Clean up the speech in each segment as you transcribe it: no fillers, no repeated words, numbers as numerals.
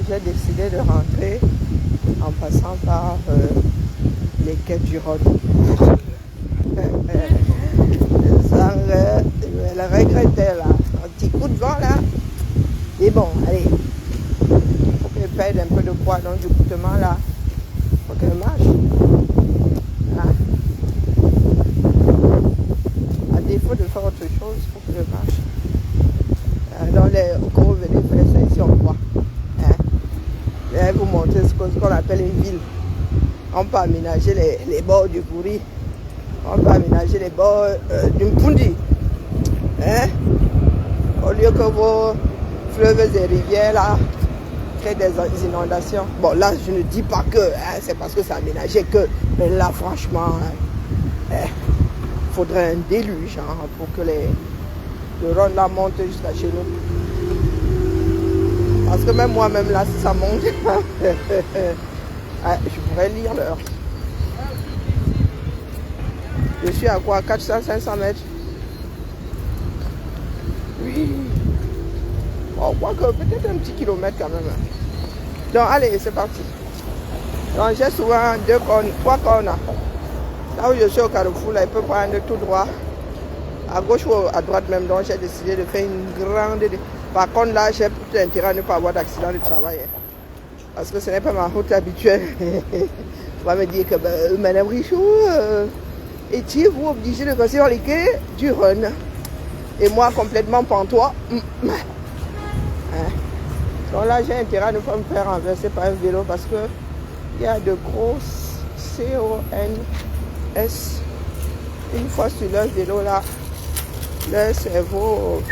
J'ai décidé de rentrer en passant par les quais du Rhône. Je vais le regretter là. Un petit coup de vent là. Et bon, allez. Il faut que je perde un peu de poids, donc du goûtement là. Il faut que je marche. Hein? À défaut de faire autre chose, il faut que je marche. Dans les cours, venez faire ça ici, on voit. Hein? Je vais vous montrer ce qu'on appelle une ville. On peut aménager les bords du Kouri. On peut aménager les bords du Mpundi. Hein? Au lieu que vos fleuves et rivières là créent des inondations. Bon là je ne dis pas que hein, c'est parce que c'est aménagé que. Mais là franchement, faudrait un déluge hein, pour que le Rhône là monte jusqu'à chez nous. Parce que même moi-même là si ça monte, je pourrais lire l'heure. Je suis à quoi? 400-500 mètres? Oui. Bon, quoique peut-être un petit kilomètre quand même. Donc allez, c'est parti. Donc j'ai souvent 3 cornes. Là où je suis au carrefour, là, il peut prendre tout droit. À gauche ou à droite même. Donc j'ai décidé de faire une grande... Par contre là, j'ai tout intérêt à ne pas avoir d'accident de travail. Parce que ce n'est pas ma route habituelle. On va me dire que Madame Richaud, étiez-vous obligée de passer dans les quais du Rhône? Et moi complètement pantois. Hein? Donc là j'ai intérêt à ne pas me faire renverser par un vélo parce que il y a de grosses CONS. Une fois sur leur vélo là, leur cerveau,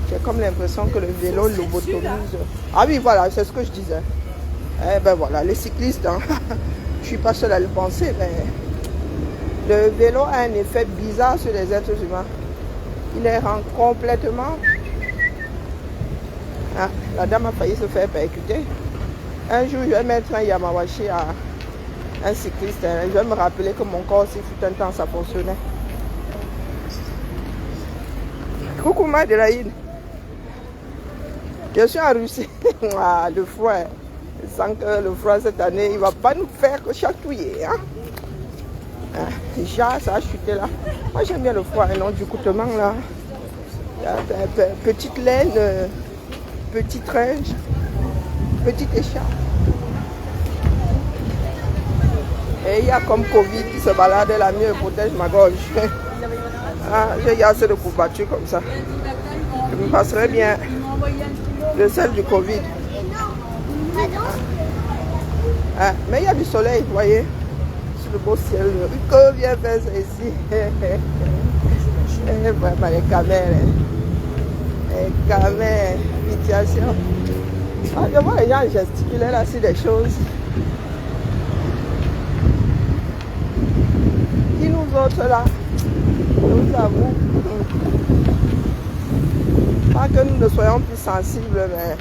j'ai comme l'impression que le vélo lobotomise. Ah oui voilà, c'est ce que je disais. Eh ben voilà, les cyclistes, hein, je suis pas seule à le penser, mais le vélo a un effet bizarre sur les êtres humains. Il les rend complètement... Ah, la dame a failli se faire percuter. Un jour, je vais mettre un Yamawashi à un cycliste. Je vais me rappeler que mon corps, s'il fut un temps, ça fonctionnait. Coucou Madeleine. Je suis en Russie. Ah, le froid. Je sens que le froid cette année, il ne va pas nous faire que chatouiller. Hein? Déjà, ça a chuté là. Moi, j'aime bien le froid, et non du coutement là. Petite laine, petite range, petite écharpe. Et il y a comme Covid qui se balade, la mieux protège ma gorge. Ah, j'ai assez de courbatures comme ça. Je me passerai bien le sel du Covid. Ah, mais il y a du soleil, vous voyez, sur le beau ciel. Que vient faire ça ici? Vraiment, les camères. Les camères, situation. Ah, je vois les gens gesticuler là sur des choses. Qui nous autres là, nous avons, pas que nous ne soyons plus sensibles, mais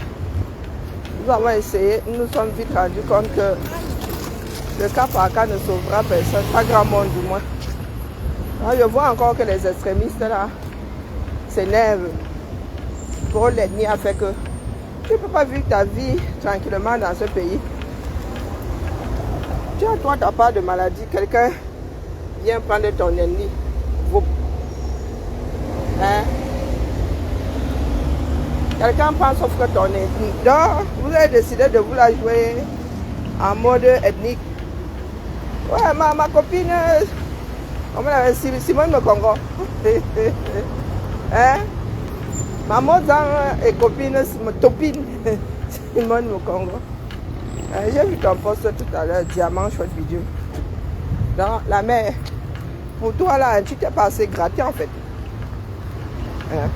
nous avons essayé, nous nous sommes vite rendus compte que le cas par cas ne sauvera personne, pas grand monde du moins. Alors, je vois encore que les extrémistes là s'énervent. Pour l'ennemi a fait que tu ne peux pas vivre ta vie tranquillement dans ce pays. Tu as toi ta part de maladie, quelqu'un vient prendre ton ennemi. Hein? Quelqu'un pense sauf que ton ennemi. Donc, vous avez décidé de vous la jouer en mode ethnique. Ouais, ma copine, comment elle s'appelle? Simone Mokongo. Hein? Maman et copine, topine, Simone Mokongo. J'ai vu ton post tout à l'heure, diamant, chouette vidéo. Dans la mer, pour toi là, tu t'es passé gratter en fait. Hein?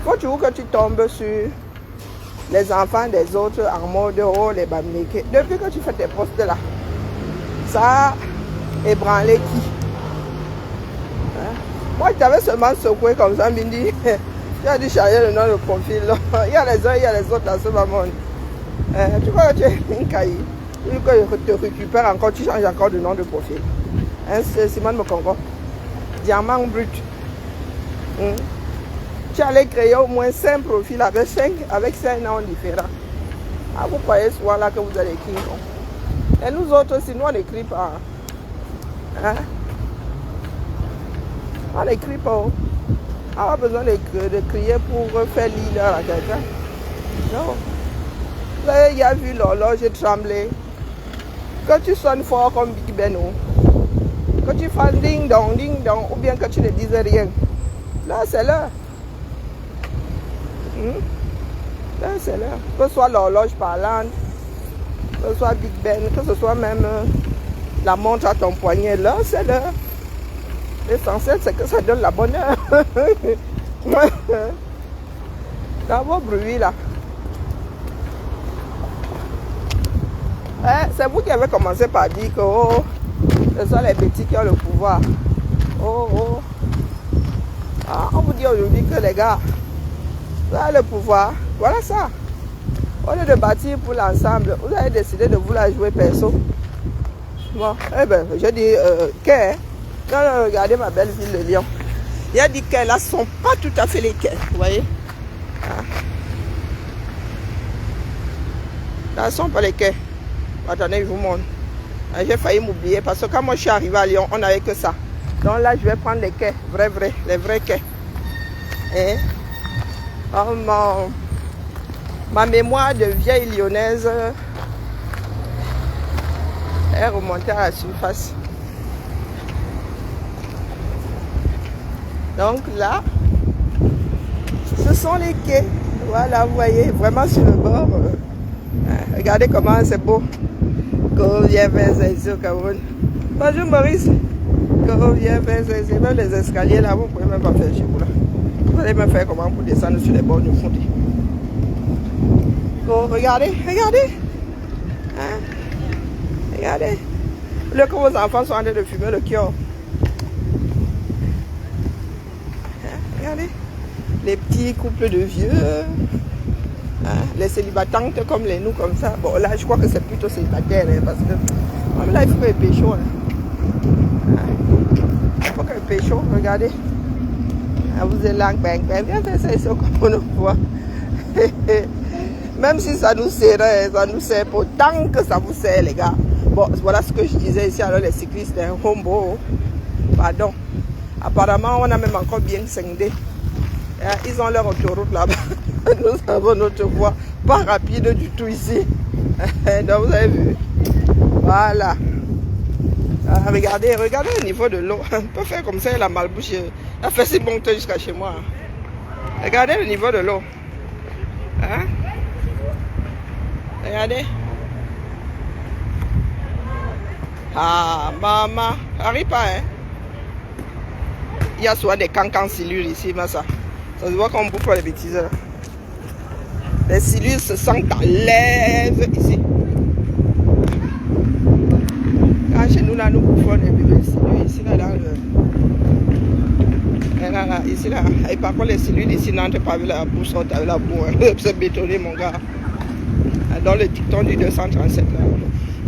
Faut toujours que tu tombes sur les enfants des autres en mode oh les bamneke. Depuis que tu fais tes posts là, ça a ébranlé qui? Hein? Moi, je t'avais seulement secoué comme ça, Mindy. Tu as dû changer le nom de profil. Il y a les uns, il y a les autres dans ce monde. Tu crois que tu es une caille. Tu veux que je te récupère encore, tu changes encore de nom de profil. Hein, c'est Simone Mokongo. Diamant brut. tu allais créer au moins 5 profils avec 5 noms différents. Ah, vous croyez souvent là que vous allez écrire, non? Et nous autres, si nous on n'écrit pas. Hein? On n'écrit pas. On n'a pas besoin de crier pour faire leader à quelqu'un. Non. Vous avez déjà vu l'horloge trembler. Quand tu sonnes fort comme Big Ben, quand tu fais ding dong, ou bien que tu ne dises rien, là c'est l'heure. Là c'est l'heure. Que ce soit l'horloge parlante, que ce soit Big Ben, que ce soit même la montre à ton poignet, là c'est l'heure. L'essentiel c'est que ça donne la bonne heure. Dans vos bruits là. C'est vous qui avez commencé par dire que ce sont les petits qui ont le pouvoir. On vous dit aujourd'hui que les gars, vous avez le pouvoir. Voilà ça. Au lieu de bâtir pour l'ensemble, vous avez décidé de vouloir jouer perso. Bon, eh ben, j'ai dit quai. Non, regardez ma belle ville de Lyon. Il a dit que là, ce ne sont pas tout à fait les quais. Vous voyez? Là, ce ne sont pas les quais. Attendez, je vous montre. J'ai failli m'oublier parce que quand moi je suis arrivé à Lyon, on n'avait que ça. Donc là, je vais prendre les quais, les vrais quais. Et ma mémoire de vieille lyonnaise est remontée à la surface. Donc là, ce sont les quais. Voilà, vous voyez, vraiment sur le bord. Regardez comment c'est beau. Qu'on vient faire ça au Cameroun. Bonjour Maurice. Qu'on vient faire ça. Même les escaliers là, vous ne pouvez même pas faire chez vous là. Vous allez me faire comment pour descendre sur les bords du fond. Oh, regardez. Hein? Regardez. Là que vos enfants sont en train de fumer le kiosque. Hein? Regardez. Les petits couples de vieux. Hein, les célibatantes comme les nous comme ça. Bon là je crois que c'est plutôt célibataire hein, parce que là il faut un pécho. Il faut qu'un pécho, regardez. Vous êtes là, viens faire ça comme on le voit. Même si ça nous sert pas autant que ça vous sert les gars. Bon voilà ce que je disais ici alors les cyclistes un hombo. Pardon. Apparemment on a même encore bien scindé. Ils ont leur autoroute là-bas. Nous avons notre voie pas rapide du tout ici. Donc vous avez vu. Voilà. Regardez le niveau de l'eau. On peut faire comme ça, la malbouche. Elle fait si bon jusqu'à chez moi. Regardez le niveau de l'eau. Hein? Regardez. Ah, maman. Arrive pas, hein? Il y a souvent des cancans silures ici, mais ça. Ça se voit qu'on bouffe les bêtises là. Les silures se sentent à l'aise ici. Quand chez nous là, nous bouffons les silures ici là, ici là. Et par contre les silures ici n'entrent pas avec la bouche, sortent avec la boue. C'est bétonné mon gars. Dans le dicton du 237 là.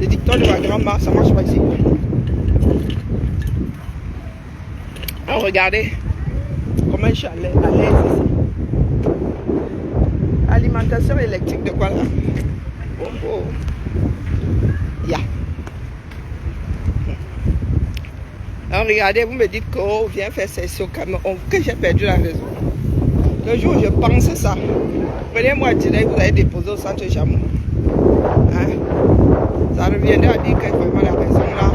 Le dicton de ma grand-mère, ça marche pas ici. Alors, regardez comment je suis à l'aise ici. Alimentation électrique de quoi là? Yeah. Alors regardez, vous me dites qu'on vient faire ça au Cameroun, que j'ai perdu la raison. Le jour où je pense ça, prenez-moi direct, vous allez déposer au centre Chamou. Hein? Ça reviendrait à dire que vraiment la raison là.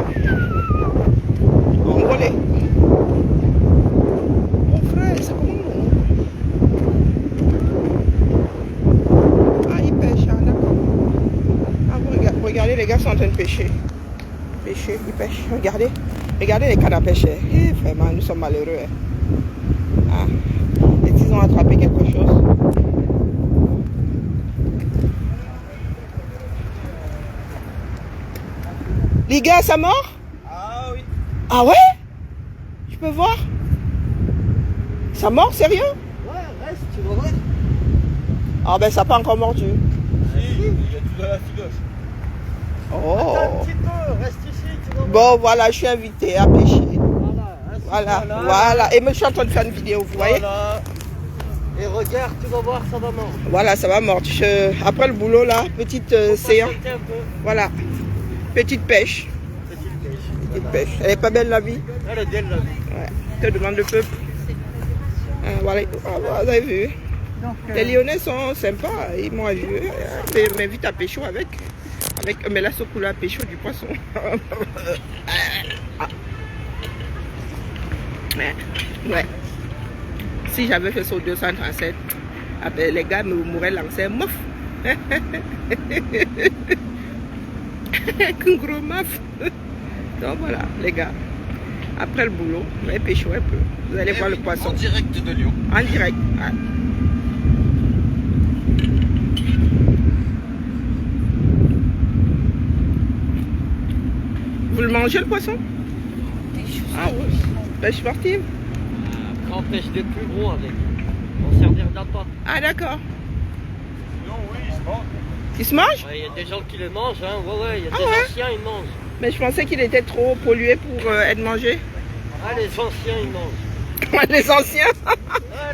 Congolais. Mon frère, c'est comment? Regardez, les gars sont en train de pêcher. Ils pêchent. Regardez les cannes à pêcher. Eh, vraiment, nous sommes malheureux. Hein. Et ils ont attrapé quelque chose. Les gars, ça mort? Ah oui. Ah ouais? Je peux voir? Ça mort, sérieux? Ouais, reste, tu vois. Ah ben ça n'a pas encore mordu. Si, il y a tout dans la filoche. Oh. Attends un petit peu, reste ici, tu vois. Bon, voilà, je suis invité à pêcher. Voilà. Voilà. Et moi, je suis en train de faire une vidéo, vous voyez? Et regarde, tu vas voir, ça va mordre. Voilà, ça va mordre. Après le boulot, là, petite séance. Patienter un peu. Voilà. Petite pêche. Petite pêche. Petite pêche. Elle est pas belle, la vie? Elle est belle, la vie. Ouais. Que demande le peuple? Voilà. Ah, vous avez vu? Donc, Les Lyonnais sont sympas. Ils m'ont vu. Ils m'invitent à pécho avec. Mais là, ce coup-là, pécho du poisson. Ouais. Si j'avais fait ça au 237, ah ben, les gars m'auraient lancé mof. Un gros maf. Donc voilà, les gars. Après le boulot, on va pécho un peu. Vous allez voir le poisson. En direct de Lyon. En direct. Ouais. Vous le mangez, le poisson? Ah oui. Pêche sportive? Quand on pêche des plus gros avec. On servir d'appât. Ah d'accord. Non, oui, il se mange. Il se mange? Il y a des gens qui le mangent, hein. Ouais, il y a Ah des ouais? anciens, ils mangent. Mais je pensais qu'il était trop pollué pour être mangé. Ah, les anciens, ils mangent. Les anciens.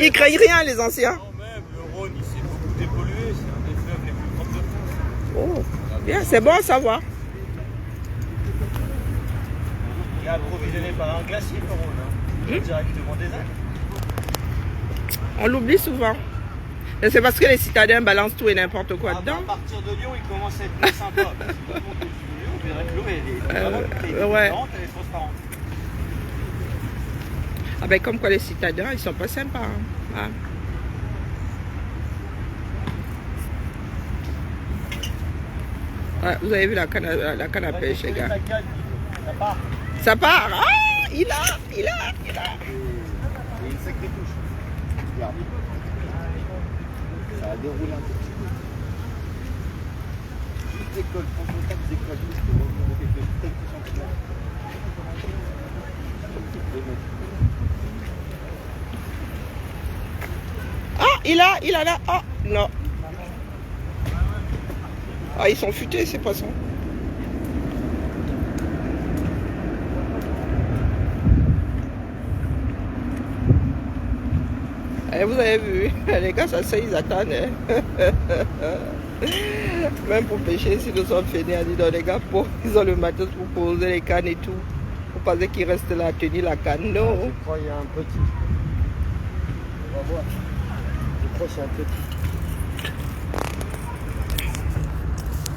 Ils craignent rien, les anciens. Non, même, le Rhône, il s'est beaucoup dépollué. C'est un des fleuves les plus propres de France. Oh, bien, c'est bon à savoir. Il est approvisionné par un glacier, le Rhône. Hein. Directement des Alpes. On l'oublie souvent. Mais c'est parce que les citadins balancent tout et n'importe quoi dedans. À partir de Lyon, il commence à être plus sympa. Parce que quand on monte au-dessus de Lyon, on verrait que l'eau, elle est vraiment ouais. transparente, elle est transparente. Ah ben comme quoi les citadins, ils sont pas sympas. Hein. Ah. Ouais, vous avez vu la canne à pêche, les gars. Ça part. Ça part. Ah, il a. Et une sacrée touche. Regarde. Ça a déroulé un petit peu. Toutes les colles, prends contact des colles. Je peux reprendre quelques centimètres. Ah, il a là. Ah, non. Ah, ils sont futés, ces poissons. Et vous avez vu, les gars, ça ils attendent. Hein. Même pour pêcher, si nous sommes finis, on dit donc les gars, ils ont le matos pour poser les cannes et tout. Vous pensez qu'ils restent là à tenir la canne? Non. Je crois qu'il y a un petit. On va voir. Je crois que c'est un petit.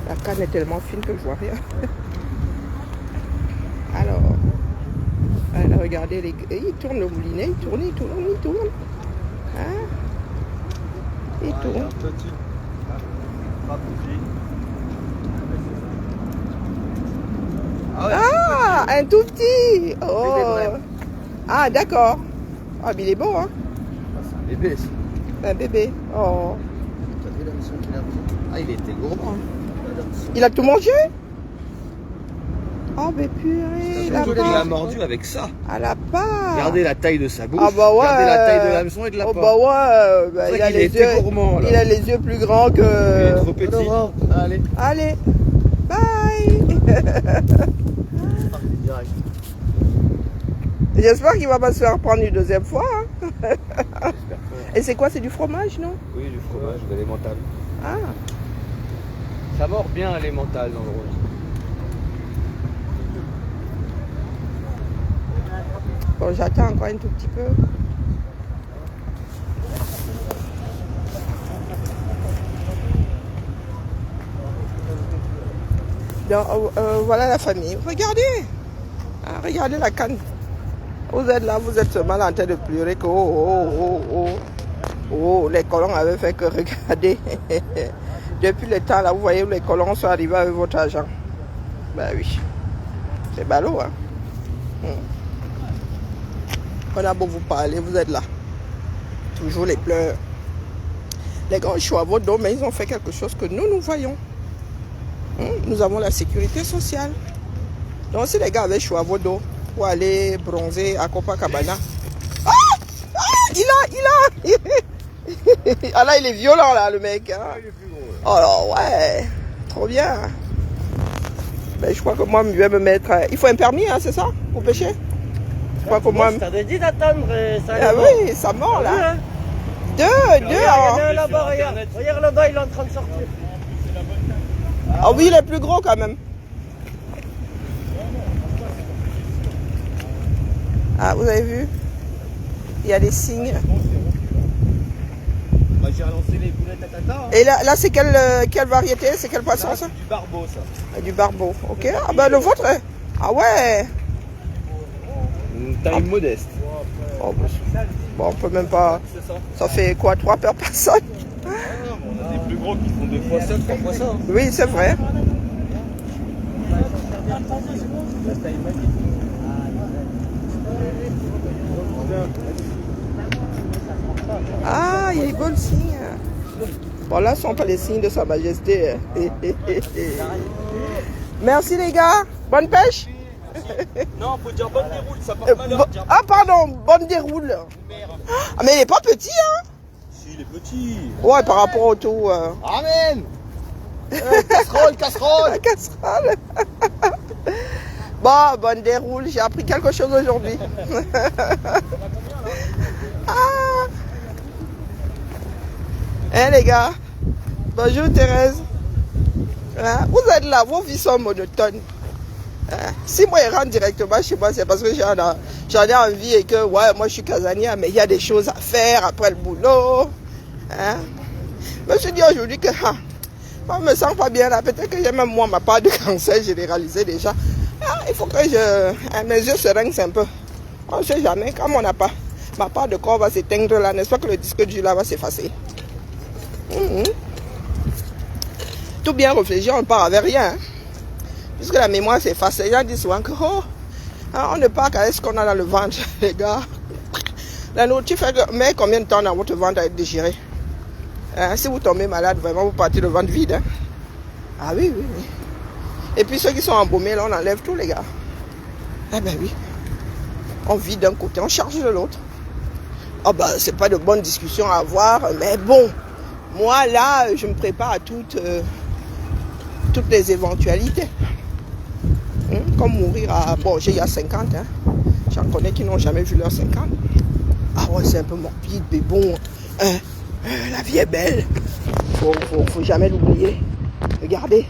La canne est tellement fine que je vois rien. Alors, regardez, il tourne le moulinet, il tourne. Hein? Il tourne. Un petit. Pas petit. Ah, un tout petit. Oh. Ah, d'accord. Ah, mais il est beau, hein? C'est un bébé, ça. Un bébé. Oh. T'as vu la mission qu'il a pris? Ah, il était gourmand. Il a tout mangé? Oh, mais purée. Il a mordu avec ça. À la part. Regardez la taille de sa bouche. Ah bah ouais. Regardez la taille de l'hameçon et de la Oh part. bah ouais. Bah, il a les yeux. Gourmand, là. Il a les yeux plus grands que. Il est trop petit. Allez. Allez. Bye. Direct. J'espère qu'il va pas se faire prendre une deuxième fois. Hein. Et c'est quoi? C'est du fromage, non? Oui, du fromage, de l'émental. Ah. Ça mord bien à l'émental dans le Rhône. Bon, j'attends encore un tout petit peu. Donc, voilà la famille. Regardez. Ah, regardez la canne. Vous êtes là, vous êtes seulement en train de pleurer que oh, les colons avaient fait que regarder. Depuis le temps là, vous voyez où les colons sont arrivés avec votre argent. Ben oui. C'est ballot, hein. On a beau vous parler, vous êtes là. Toujours les pleurs. Les gars ont choisi à votre dos, mais ils ont fait quelque chose que nous voyons. Nous avons la sécurité sociale. Donc si les gars avaient choisi à votre dos pour aller bronzer à Copacabana. Ah, il a ah là, il est violent là, le mec. Hein. Il est plus gros. Oh là, ouais. Trop bien. Ben, je crois que moi, je vais me mettre... Il faut un permis, hein, c'est ça? Pour pêcher? Je crois que moi... Je t'avais dit d'attendre, ça allait Ah mort. oui, ça mord là. Hein. Deux. Regarde là-bas, regarde. Regarde là-bas, il est en train de sortir. Ah oui, il est plus gros quand même. Ah, vous avez vu? Il y a des signes. Bah, j'ai relancé les boulettes à tata. Hein. Et là c'est quelle variété? C'est quel poisson ça? Du barbeau, ça. Ah, du barbeau, ok. Ah bah le vôtre, ah ouais. Une taille modeste. Oh, bah, bon, on peut même pas. Ça fait quoi, 3 paires personne? On a des plus gros qui font 2 fois ça, 3 fois ça. Hein. Oui, c'est vrai. Ah, il est beau le signe. Bon, là, ce sont pas les signes de Sa Majesté. Merci les gars. Bonne pêche. Non, faut dire bonne déroule, ça part mal. Ah, pardon, bonne déroule. Ah, mais il est pas petit, hein? Si, il est petit. Ouais, par rapport au tout. Amen. Casserole. La casserole. Bon, bonne déroule. J'ai appris quelque chose aujourd'hui. Ah. Hein, les gars? Bonjour, Thérèse. Hein? Vous êtes là, vos vies sont monotones. Hein? Si moi, je rentre directement chez moi, c'est parce que j'en ai envie et que, ouais, moi, je suis casanière, mais il y a des choses à faire après le boulot. Hein? Je me suis dit aujourd'hui que, moi, je me sens pas bien là. Peut-être que j'ai même, moi, ma part de cancer généralisé déjà. Ah, il faut que mes yeux se rincent un peu. On ne sait jamais, comme on n'a pas. Ma part de corps va s'éteindre là, n'est-ce pas que le disque dur là va s'effacer? Tout bien réfléchi, on ne part avec rien. Hein? Puisque la mémoire s'efface, les gens disent souvent que on ne part qu'à ce qu'on a dans le ventre, les gars. La nourriture met combien de temps dans votre ventre à être digéré? Hein? Si vous tombez malade, vraiment, vous partez le ventre vide. Hein? Ah oui. Et puis ceux qui sont embaumés, là, on enlève tout, les gars. Eh ben oui. On vit d'un côté, on charge de l'autre. Ah ben, c'est pas de bonnes discussions à avoir, mais bon. Moi, là, je me prépare à toutes les éventualités. Comme mourir à... Bon, j'ai à 50, hein. J'en connais qui n'ont jamais vu leur 50. Ah ouais, c'est un peu morbide, mais bon. La vie est belle. Faut jamais l'oublier. Regardez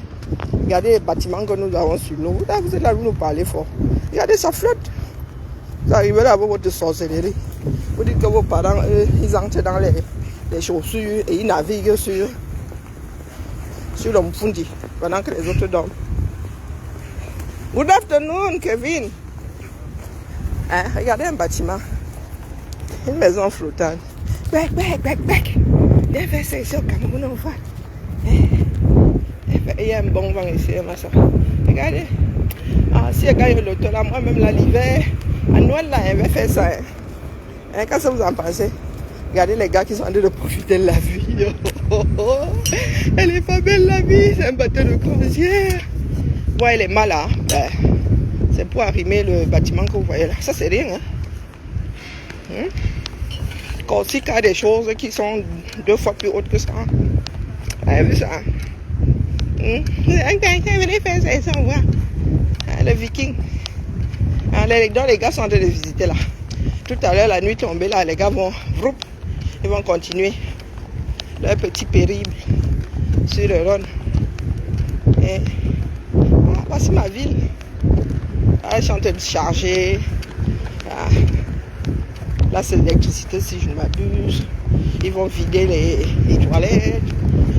les bâtiments que nous avons sur nous. Là, vous êtes là, vous nous parlez fort. Regardez, ça flotte. Vous arrivez là avec votre sorcellerie. Vous dites que vos parents, eux, ils entrent dans les chaussures et ils naviguent sur le Mfundi pendant que les autres dorment. Good afternoon, Kevin. Hein, regardez un bâtiment. Une maison flottante. Back. Viens faire ça ici au Cameroun, on va. Il y a un bon vent ici, ma soeur. Regardez. Ah, si il y a l'auto là, moi-même là, l'hiver, à Noël là, elle va faire ça. Hein, qu'est-ce que vous en pensez? Regardez les gars qui sont en train de profiter de la vie. Elle est pas belle la vie, c'est un bateau de croisière. Ouais, elle est mal là. Ben, c'est pour arrimer le bâtiment que vous voyez là. Ça, c'est rien. Hein? Corsica a des choses qui sont 2 fois plus hautes que ça. Vous avez vu ça? Venez faire ça, ça, on voit. Le viking. Les gars sont en train de visiter là. Tout à l'heure, la nuit tombée là, les gars vont... Ils vont continuer leur petit périple sur le Rhône. Et voici ma ville. Là, je suis en train de charger. Là, c'est l'électricité si je ne m'abuse. Ils vont vider les toilettes.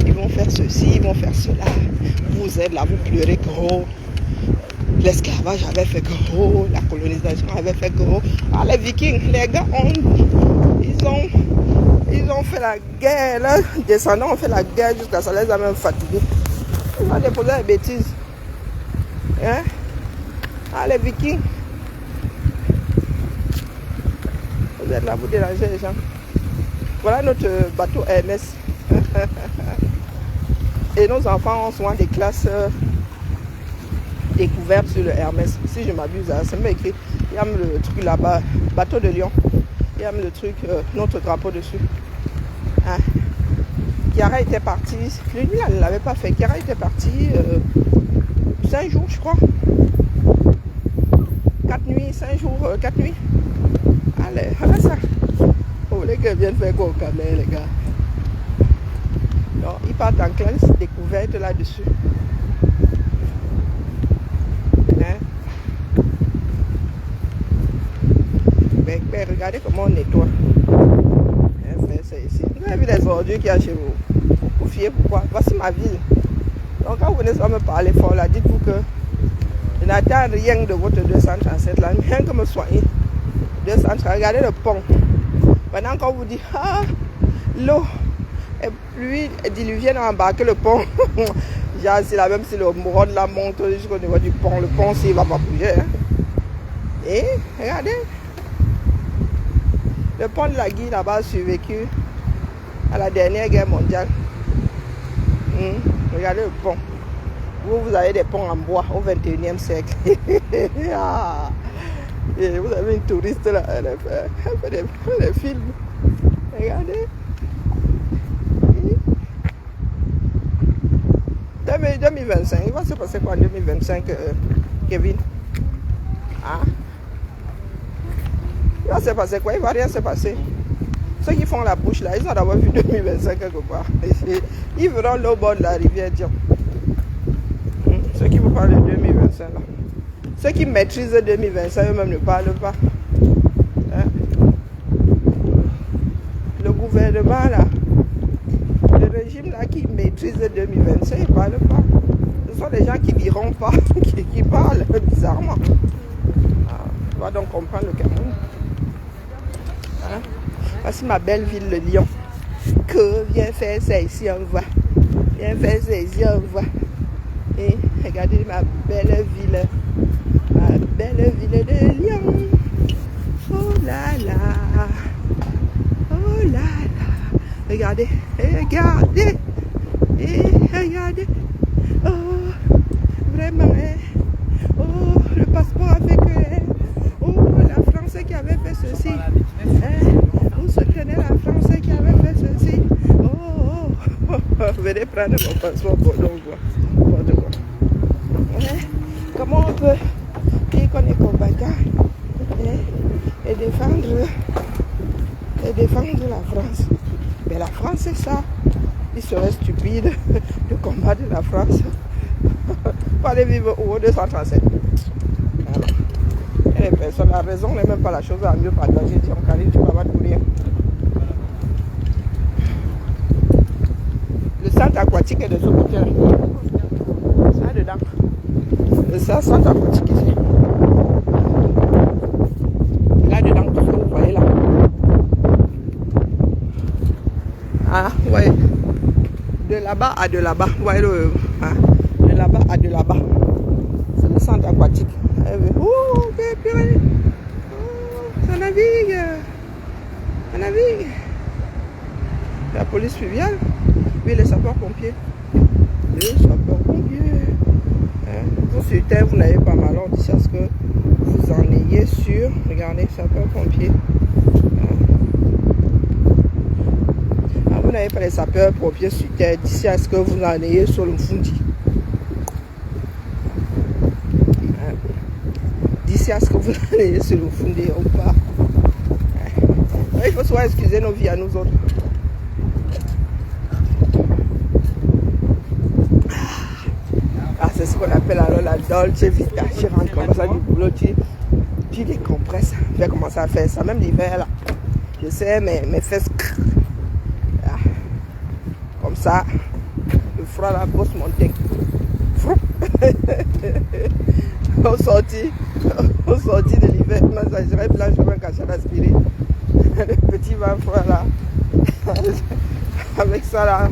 Ils vont faire ceci, ils vont faire cela. Vous êtes là, vous pleurez gros. L'esclavage avait fait gros. La colonisation avait fait gros. Ah, les Vikings, les gars, ils ont fait la guerre. Là. Les descendants ont fait la guerre jusqu'à ça les a même fatigués. Ils ont déposé des bêtises. Hein? Ah, les Vikings. Vous êtes là, vous dérangez les gens. Voilà notre bateau Hermès. Et nos enfants ont souvent des classes découvertes sur le Hermès. Si je m'abuse, c'est même écrit. Il y a même le truc là-bas, bateau de Lyon. Il y a même le truc, notre drapeau dessus. Hein? Chiara était partie, lui elle ne l'avait pas fait. Chiara était partie 5 jours, je crois. 4 nuits, 5 jours, 4 nuits. Allez, voilà ça. Vous voulez que qu'elles viennent faire quoi au Cameroun, les gars? Non, ils partent en classe découverte là-dessus. Hein? Mais regardez comment on nettoie. Hein, c'est ici. Vous avez vu les ordures qu'il y a chez vous? Vous fiez pourquoi? Voici ma ville. Donc quand vous venez sans me parler fort là, dites-vous que je n'attends rien de votre 237 là, rien que me soigner. 237, regardez le pont. Maintenant quand on vous dit, ah, l'eau est pluie diluvienne a embarqué le pont. Genre c'est la même si le mouron là monte jusqu'au niveau du pont. Le pont s'il ne va pas bouger. Hein. Et regardez. Le pont de la Guy là-bas a survécu à la dernière guerre mondiale. Regardez le pont. Vous avez des ponts en bois au 21e siècle. Ah. Et vous avez une touriste là, elle fait des films. Regardez. 2025, il va se passer quoi en 2025, Kevin? Hein? Il va se passer quoi? Il ne va rien se passer. Ceux qui font la bouche là, ils ont d'abord vu 2025 quelque part. Ils verront le bord de la rivière Dion. Ceux qui vous parlent de 2025 là. Ceux qui maîtrisent 2025 eux-mêmes ne parlent pas. Hein? Le gouvernement là, le régime là qui maîtrise 2025, ils ne parlent pas. Ce sont des gens qui ne diront pas, qui parlent bizarrement. On va donc comprendre le Cameroun. Hein? Voici ma belle ville, le Lyon. Que viens faire ça ici, on voit. Viens faire ça ici, on voit. Et regardez ma belle ville. Ma belle ville de Lyon. Oh là là. Oh là là. Regardez, regardez. Et regardez. Oh, vraiment. Oh, le passeport africain. Oh, la France qui avait fait ceci. Vous soutenez la France qui avait fait ceci. Oh, oh, oh. Venez prendre mon passeport pour donc voir. Comment on peut dire qu'on est combattant et défendre la France? Mais la France, c'est ça. Il serait stupide de combattre la France. Pour aller vivre au 237. Et les personnes, la raison n'est même pas la chose à mieux partager. Tu vas pas tout rien. Le centre aquatique est de ce côté-là. Ça dedans. C'est un centre aquatique ici. Là dedans, tout ce que vous voyez là. Ah, ouais. De là-bas à de là-bas. Vous voyez le. Hein? De là-bas à de là-bas. C'est le centre aquatique. Oh, ok, purée. Oh, ça navigue. Ça navigue. La police fluviale. Oui, les sapeurs-pompiers. Les sapeurs-pompiers. Vous sur terre, vous n'avez pas mal d'ici à ce que vous en ayez sur. Regardez, sapeurs-pompiers. Vous n'avez pas les sapeurs-pompiers sur terre d'ici à ce que vous en ayez sur le Fundi. D'ici à ce que vous en ayez sur le Fundi ou pas. Il faut soit excuser nos vies à nous autres. Ah, c'est ce qu'on appelle alors la Dolce Vita. Tu rentres comme ça du boulot, tu décompresses. Je vais commencer à faire ça, même l'hiver là. Je sais, mes fesses. Ah. Comme ça, le froid là, grosse montée. Au sorti de l'hiver, ça serait blanche comme un cachet d'aspiré. Le petit vin froid là. Avec ça là.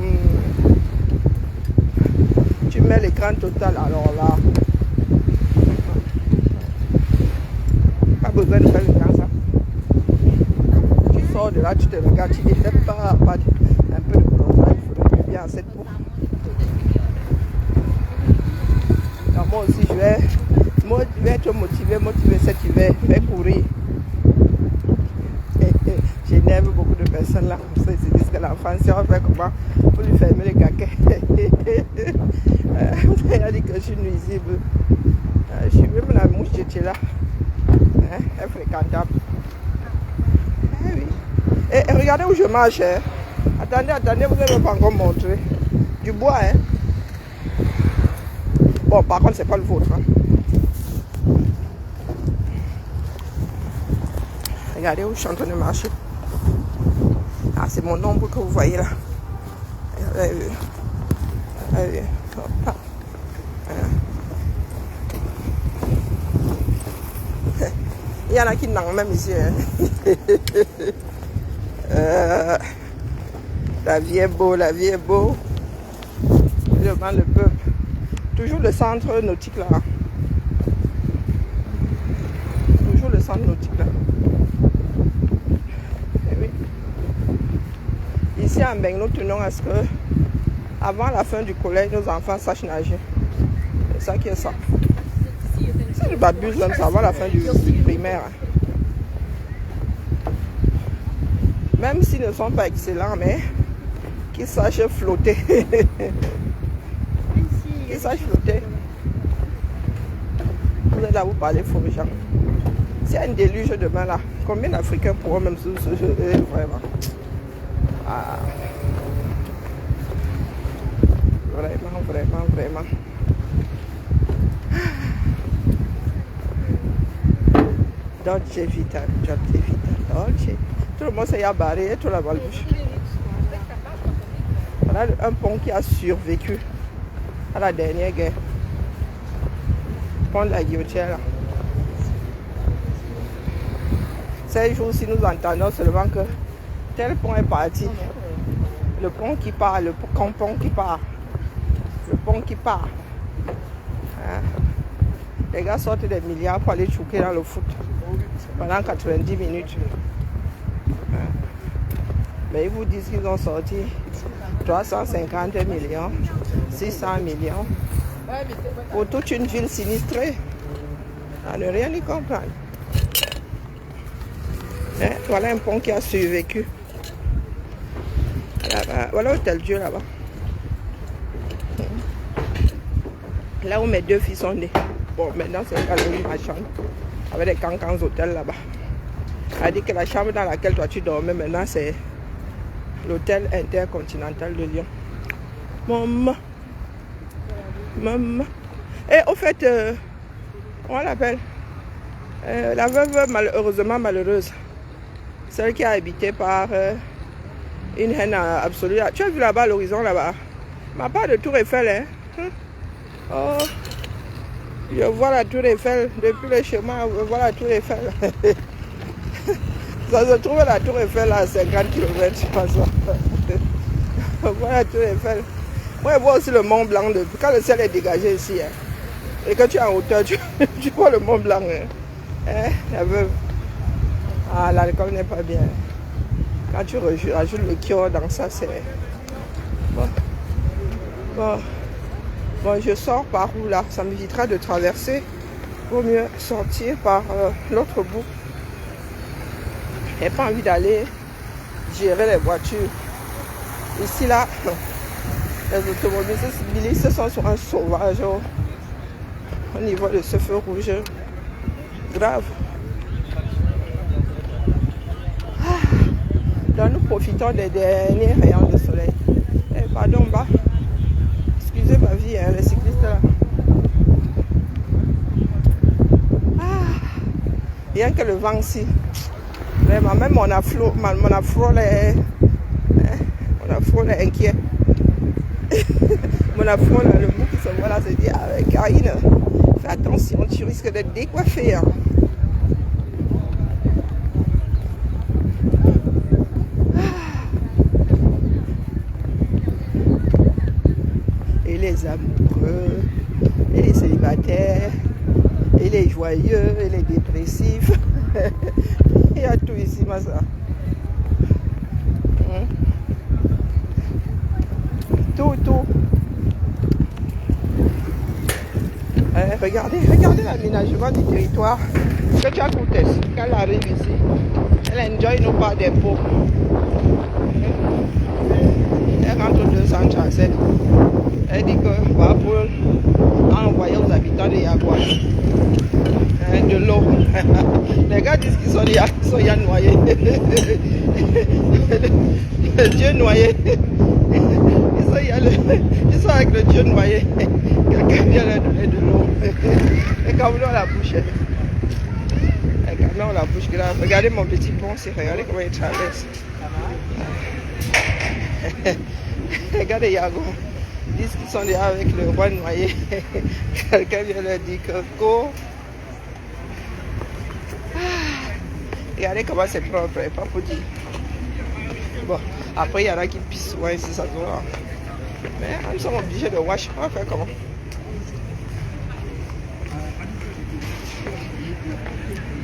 Tu mets l'écran total, alors là, pas besoin de faire l'écran ça. Tu sors de là, tu te regardes, tu dis pas un peu de bronzage, il faudrait bien à cette peau. Alors moi aussi je vais être motivé cet hiver, je vais courir. J'énerve beaucoup de personnes là, comme ça ils se disent que l'enfant, si on fait comment pour lui fermer les caquets. Il a dit que je suis nuisible. Je suis même la mouche de là. Elle est fréquentable. Ah oui. Et regardez où je marche. Hein. Attendez, vous n'avez pas encore montré. Du bois, hein. Bon, par contre, c'est pas le vôtre. Hein. Regardez où je suis en train de marcher. Ah, c'est mon ombre que vous voyez là. Il y en a qui n'ont même ici. Hein. La vie est beau, la vie est beau. Devant le peuple. Toujours le centre nautique là. Toujours le centre nautique là. Et oui. Ici à Mbeng, nous tenons à ce que, avant la fin du collège, nos enfants sachent nager. C'est ça qui est ça. Si je m'abuse même, ça avant la fin du primaire. Même s'ils ne sont pas excellents, mais qu'ils sachent flotter. Qu'ils sachent flotter. Vous êtes là, vous parlez faux, gens. S'il y a un déluge demain là, combien d'Africains pourront même se vraiment? Ah. Vraiment. Dolce vita. Dolce. Tout le monde s'est barré et tout la balbouche. Voilà un pont qui a survécu à la dernière guerre. Pont de la Guillotière là. Ces jours-ci, nous entendons seulement que tel pont est parti. Le pont qui part, le pont qui part. Le pont qui part. Hein? Les gars sortent des milliards pour aller chouquer dans le foot pendant 90 minutes. Hein? Mais ils vous disent qu'ils ont sorti 350 millions, 600 millions pour toute une ville sinistrée. À ne rien y comprendre. Hein? Voilà un pont qui a survécu. Là-bas. Voilà Hôtel Dieu là-bas. Là où mes deux filles sont nées. Bon, maintenant c'est une galerie marchande avec des cancans hôtels là-bas. Elle dit que la chambre dans laquelle toi tu dormais maintenant c'est l'hôtel intercontinental de Lyon. Maman. Et au fait, on l'appelle la veuve heureusement malheureuse. Celle qui a habité par une haine absolue. Tu as vu là-bas à l'horizon là-bas? Ma part de Tour Eiffel, hein? Oh, je vois la Tour Eiffel depuis le chemin, je vois la Tour Eiffel. Ça se trouve la Tour Eiffel à 50 km, je pense. Je vois la Tour Eiffel. Moi, je vois aussi le Mont Blanc. Quand le ciel est dégagé ici, hein, et que tu es en hauteur, tu vois le Mont Blanc. Hein, la veuve. Ah, l'alcool n'est pas bien. Quand tu rajoutes le kio dans ça, c'est... Bon, je sors par où là? Ça m'évitera de traverser. Vaut mieux sortir par l'autre bout. Je n'ai pas envie d'aller gérer les voitures. Ici là, les automobilistes sont sur un sauvage au niveau de ce feu rouge. Grave. Donc nous profitons des derniers rayons de soleil. Pardon, bah. Excusez ma vie, hein, les cyclistes là. Rien que le vent ici. Vraiment, même mon afro est inquiet. Mon afro là, le bout qui se voit là, se dit avec Karine, fais attention, tu risques d'être décoiffé. Hein. Et les amoureux, et les célibataires, et les joyeux, et les dépressifs. Il y a tout ici, ma soeur. Tout. Regardez l'aménagement du territoire que tu as coûté quand elle arrive ici. Elle enjoy nos pas d'impôts. Elle rentre 237. Elle dit que va pour envoyer aux habitants de Yagua 2 de l'eau. Les gars disent qu'ils sont déjà noyés. Le Dieu noyé. Ils sont avec le Dieu noyé. Quelqu'un vient leur donner de l'eau. Les camions la bouche. Les camions la bouche grave. Regardez mon petit pont, regardez comment il traverse. Regardez Yago. Ils disent qu'ils sont déjà avec le roi noyé. Quelqu'un vient leur dire que go. Regardez comment c'est propre, pas pour dire. Bon, après il y en a qui pissent souvent ici, ça se voit. Mais nous sommes obligés de wash. On va faire comment?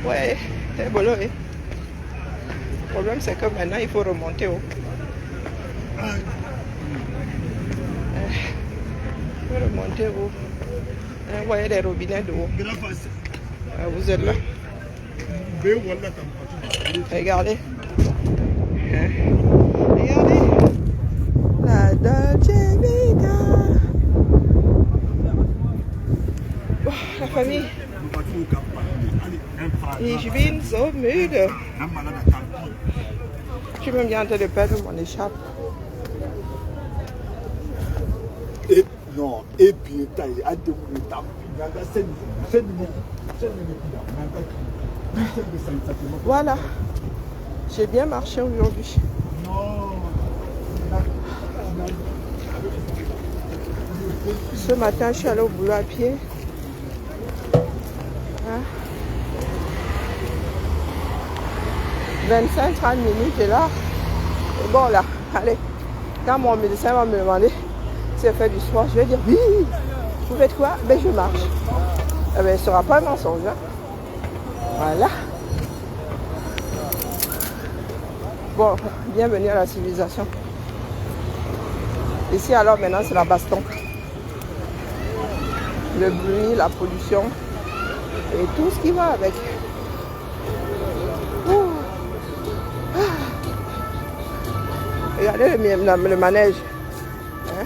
Ouais, c'est boulot. Le problème c'est que maintenant il faut remonter haut. Il faut remonter haut. Vous voyez les robinets de haut. Vous êtes là. Regardez. Regardez. La Dolce Vita. Oh, la famille. Ich bin so müde. Je suis même bien en train de perdre mon écharpe. Et non, et puis taille à deux minutes. Voilà. J'ai bien marché aujourd'hui. Ce matin, je suis allée au boulot à pied. Hein? 25-30 minutes et là. Et bon là, allez. Quand mon médecin va me demander si je fais du sport, je vais dire oui. Vous faites quoi? Ben je marche. Eh ben, ce ne sera pas un mensonge. Hein? Voilà. Bon, bienvenue à la civilisation. Ici alors maintenant c'est la baston. Le bruit, la pollution et tout ce qui va avec. Regardez le manège. Hein?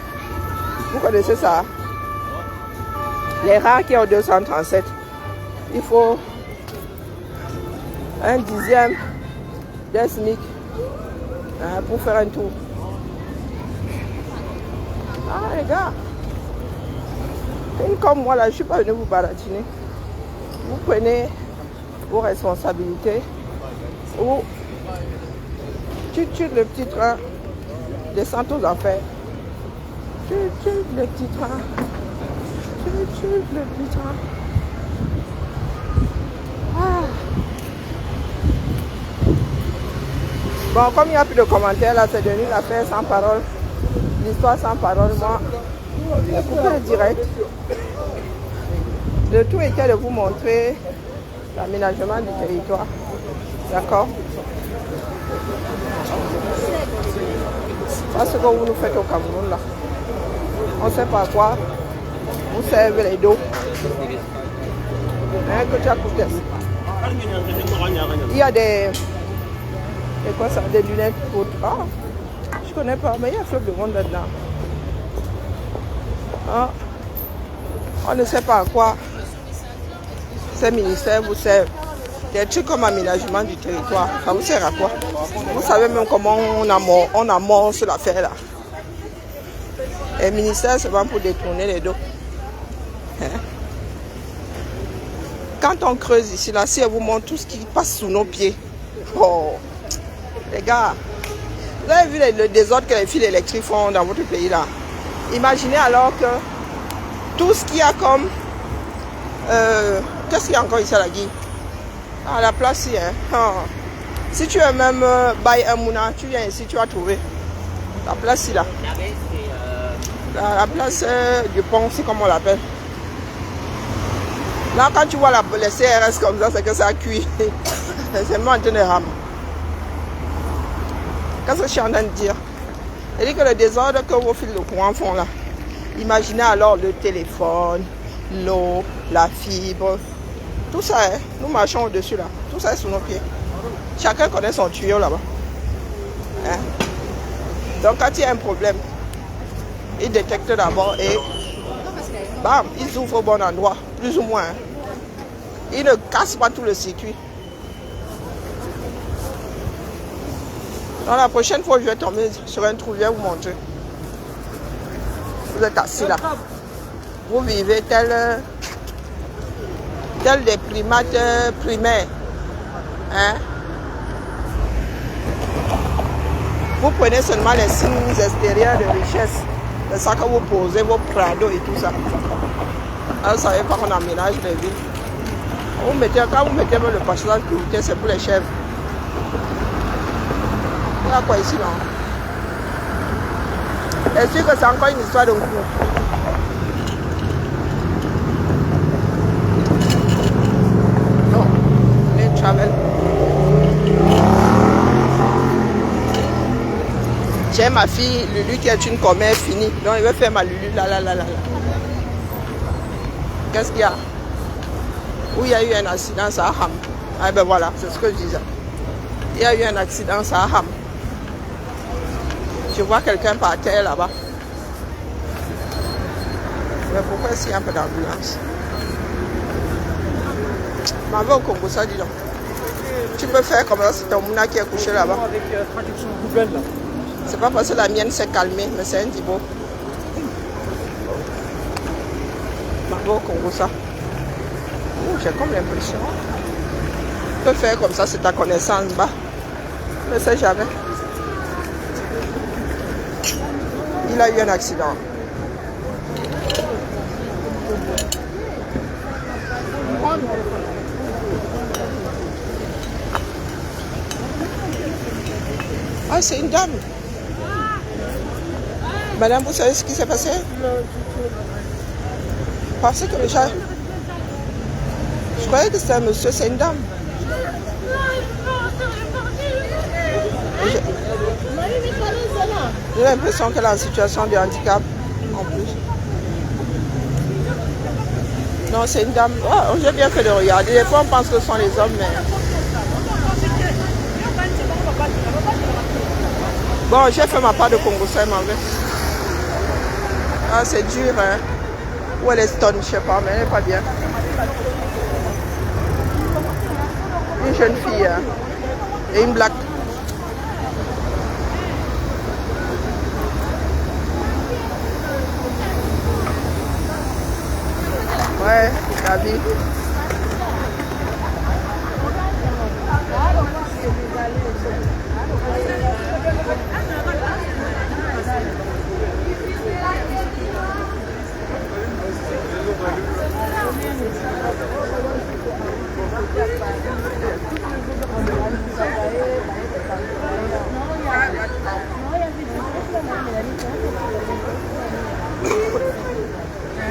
Vous connaissez ça? Les rares qui ont 237. Il faut un dixième d'un SMIC pour faire un tour. Ah les gars, comme moi là, je ne suis pas venu vous baratiner. Vous prenez vos responsabilités ou tu tues le petit train, descends aux affaires. Tu tues le petit train. Tu tues le petit train. Ah. Bon, comme il n'y a plus de commentaires là, c'est devenu l'affaire sans parole. L'histoire sans parole, moi, j'ai coupé le direct. Le tout était de vous montrer l'aménagement du territoire. D'accord? Parce que vous nous faites au Cameroun là. On ne sait pas quoi. Vous servez les dos. Hein, que tu as coupé. Il y a des lunettes pour... Ah, je ne connais pas, mais il y a fleuve de monde là-dedans. Ah, on ne sait pas à quoi ces ministères vous servent. Des trucs comme aménagement du territoire, ça vous sert à quoi? Vous savez même comment on amorce l'affaire là. Les ministères, c'est vraiment pour détourner les dos. Hein? Quand on creuse ici, là, si on vous montre tout ce qui passe sous nos pieds. Oh, les gars, vous avez vu le désordre que les fils électriques font dans votre pays là. Imaginez alors que tout ce qu'il y a comme... qu'est-ce qu'il y a encore ici à la Guy? Ah, la place ici, hein. Oh. Si tu es même Baye Mouna, tu viens ici, tu vas trouver. La place ici là. La place du pont, c'est comme on l'appelle. Là, quand tu vois les CRS comme ça, c'est que ça cuit. C'est seulement en train de rame. Qu'est-ce que je suis en train de dire? C'est-à-dire que le désordre que vos fils de courant font là. Imaginez alors le téléphone, l'eau, la fibre. Tout ça, hein, nous marchons au-dessus là. Tout ça est sous nos pieds. Chacun connaît son tuyau là-bas. Hein? Donc quand il y a un problème, ils détectent d'abord et bam, ils ouvrent au bon endroit, plus ou moins. Hein. Il ne casse pas tout le circuit. Donc la prochaine fois, je vais tomber sur un trou, je vais vous montrer. Vous êtes assis là. Vous vivez tel des primates primaires. Hein? Vous prenez seulement les signes extérieurs de richesse. C'est ça que vous posez, vos prados et tout ça. Alors, vous savez pas qu'on aménage les villes. Quand vous mettez le passage prioritaire, c'est pour les chèvres. Il y a quoi ici, non? Est-ce que c'est encore une histoire de coup? Non, les travel. J'ai ma fille Lulu qui est une commère finie. Donc, il veut faire ma Lulu là. Qu'est-ce qu'il y a? Où il y a eu un accident, ça a Ham. Ah ben voilà, c'est ce que je disais. Il y a eu un accident, ça a Ham. Je vois quelqu'un par terre là-bas. Mais pourquoi est-ce qu'il y a un peu d'ambulance? Ma vie au Congo, ça dit donc. Tu peux faire comme ça, c'est ton mouna qui est couché là-bas. Avec traduction Google là. C'est pas parce que la mienne s'est calmée, mais c'est un Thibaut. Ma vie au Congo, ça. J'ai comme l'impression. Tu peux faire comme ça, c'est ta connaissance, bah. Je ne sais jamais. Il a eu un accident. Ah, c'est une dame. Madame, vous savez ce qui s'est passé? Parce que le chat... Je croyais que c'était un monsieur, c'est une dame. J'ai l'impression qu'elle est en situation de handicap en plus. Non, c'est une dame. Oh, j'ai bien fait de regarder. Des fois, on pense que ce sont les hommes, mais... Bon, j'ai fait ma part de Congo, ça m'en va. Ah, c'est dur, hein. Ou elle est stone, je sais pas, mais elle n'est pas bien. Une jeune fille, hein. Et une black. Ouais, la vie.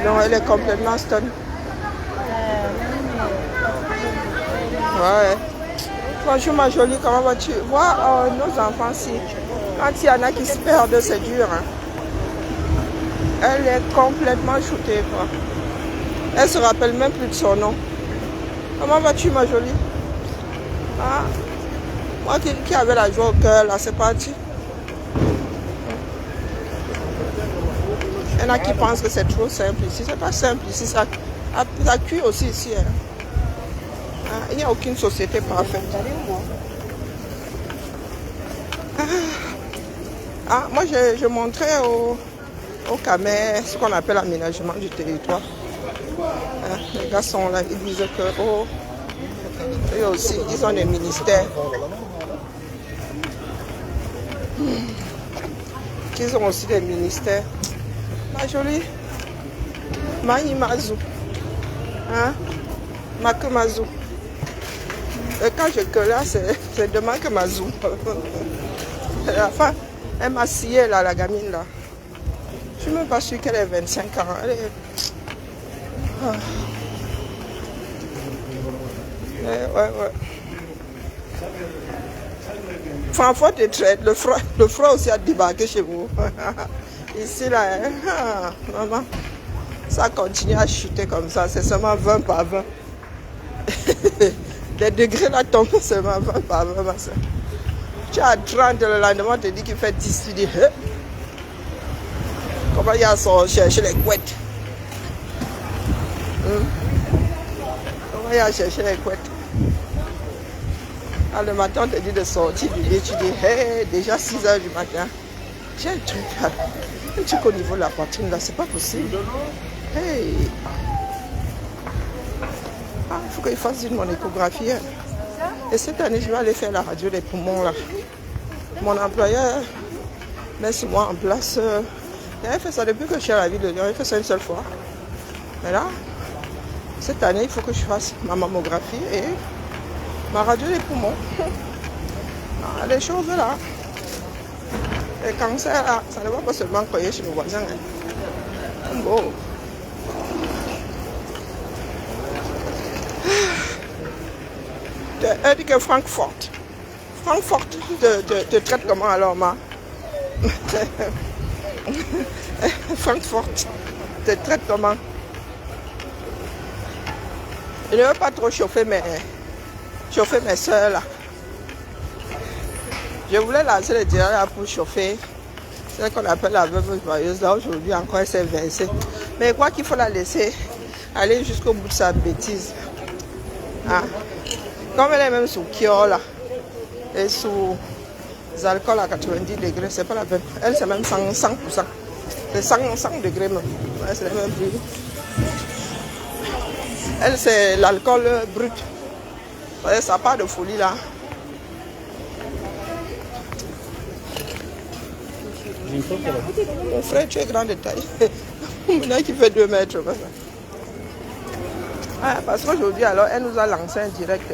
Non, elle est complètement stone. Ouais. Bonjour ma jolie, comment vas-tu? Vois nos enfants si. Quand il y en a qui se perdent, c'est dur. Hein. Elle est complètement shootée, quoi. Elle se rappelle même plus de son nom. Comment vas-tu ma jolie? Ah, moi qui avait la joie au cœur, là, c'est parti. Il y en a qui pensent que c'est trop simple ici. C'est pas simple ici, ça cuit aussi ici. Hein. Il n'y a aucune société parfaite. Moi, je montrais au Camer ce qu'on appelle l'aménagement du territoire. Les gars sont là, ils disent que eux aussi, ils ont des ministères. Ils ont aussi des ministères. Ma jolie, Maïmazou. Hein? Makumazou. Et quand je que là, c'est demain que Mazou. Enfin, elle m'a scié là, la gamine là. Je suis même pas sûre qu'elle ait 25 ans. Elle est... Ouais. Enfin, faut te traiter. Le froid aussi a débarqué chez vous. Ici là, hein? Maman, ça continue à chuter comme ça. C'est seulement 20 par 20. Les degrés là tombent seulement 20 par 20. Ma soeur. Tu as 30 le lendemain, on te dit qu'il fait 10. Tu dis, hein? Comment il y a son chercher les couettes? On va y aller chercher les couettes. Ah, le matin, on te dit de sortir du lit, tu dis, hey, déjà 6 h du matin. J'ai un truc là. Un truc au niveau de la poitrine là, c'est pas possible. Hey. Ah, il faut qu'il fasse mon échographie. Et cette année, je vais aller faire la radio des poumons là. Mon employeur met sur moi en place. Il avait fait ça depuis que je suis à la ville de Lyon. Il a fait ça une seule fois. Mais là, cette année, il faut que je fasse ma mammographie et ma radio des poumons. Ah, les choses là. Les cancers là, ça ne va pas seulement croyer chez nos voisins. Hein. Bon. Elle dit que Francfort te traite comment alors, ma? Francfort te traite comment? Je ne veux pas trop chauffer mes soeurs là. Je voulais lancer le direct pour chauffer celle qu'on appelle la veuve joyeuse. Là aujourd'hui encore elle s'est versée. Mais je crois qu'il faut la laisser aller jusqu'au bout de sa bêtise. Hein? Comme elle est même sous Kior là et sous alcool à 90 degrés, c'est pas la peine. Elle c'est même 100%. C'est 100 degrés même. Ouais, c'est même plus. Elle c'est l'alcool brut. Ouais, ça part de folie là. Mon frère, tu es grand de taille. Maintenant qui fait 2 mètres. Ah, parce qu'aujourd'hui, alors, elle nous a lancé un direct.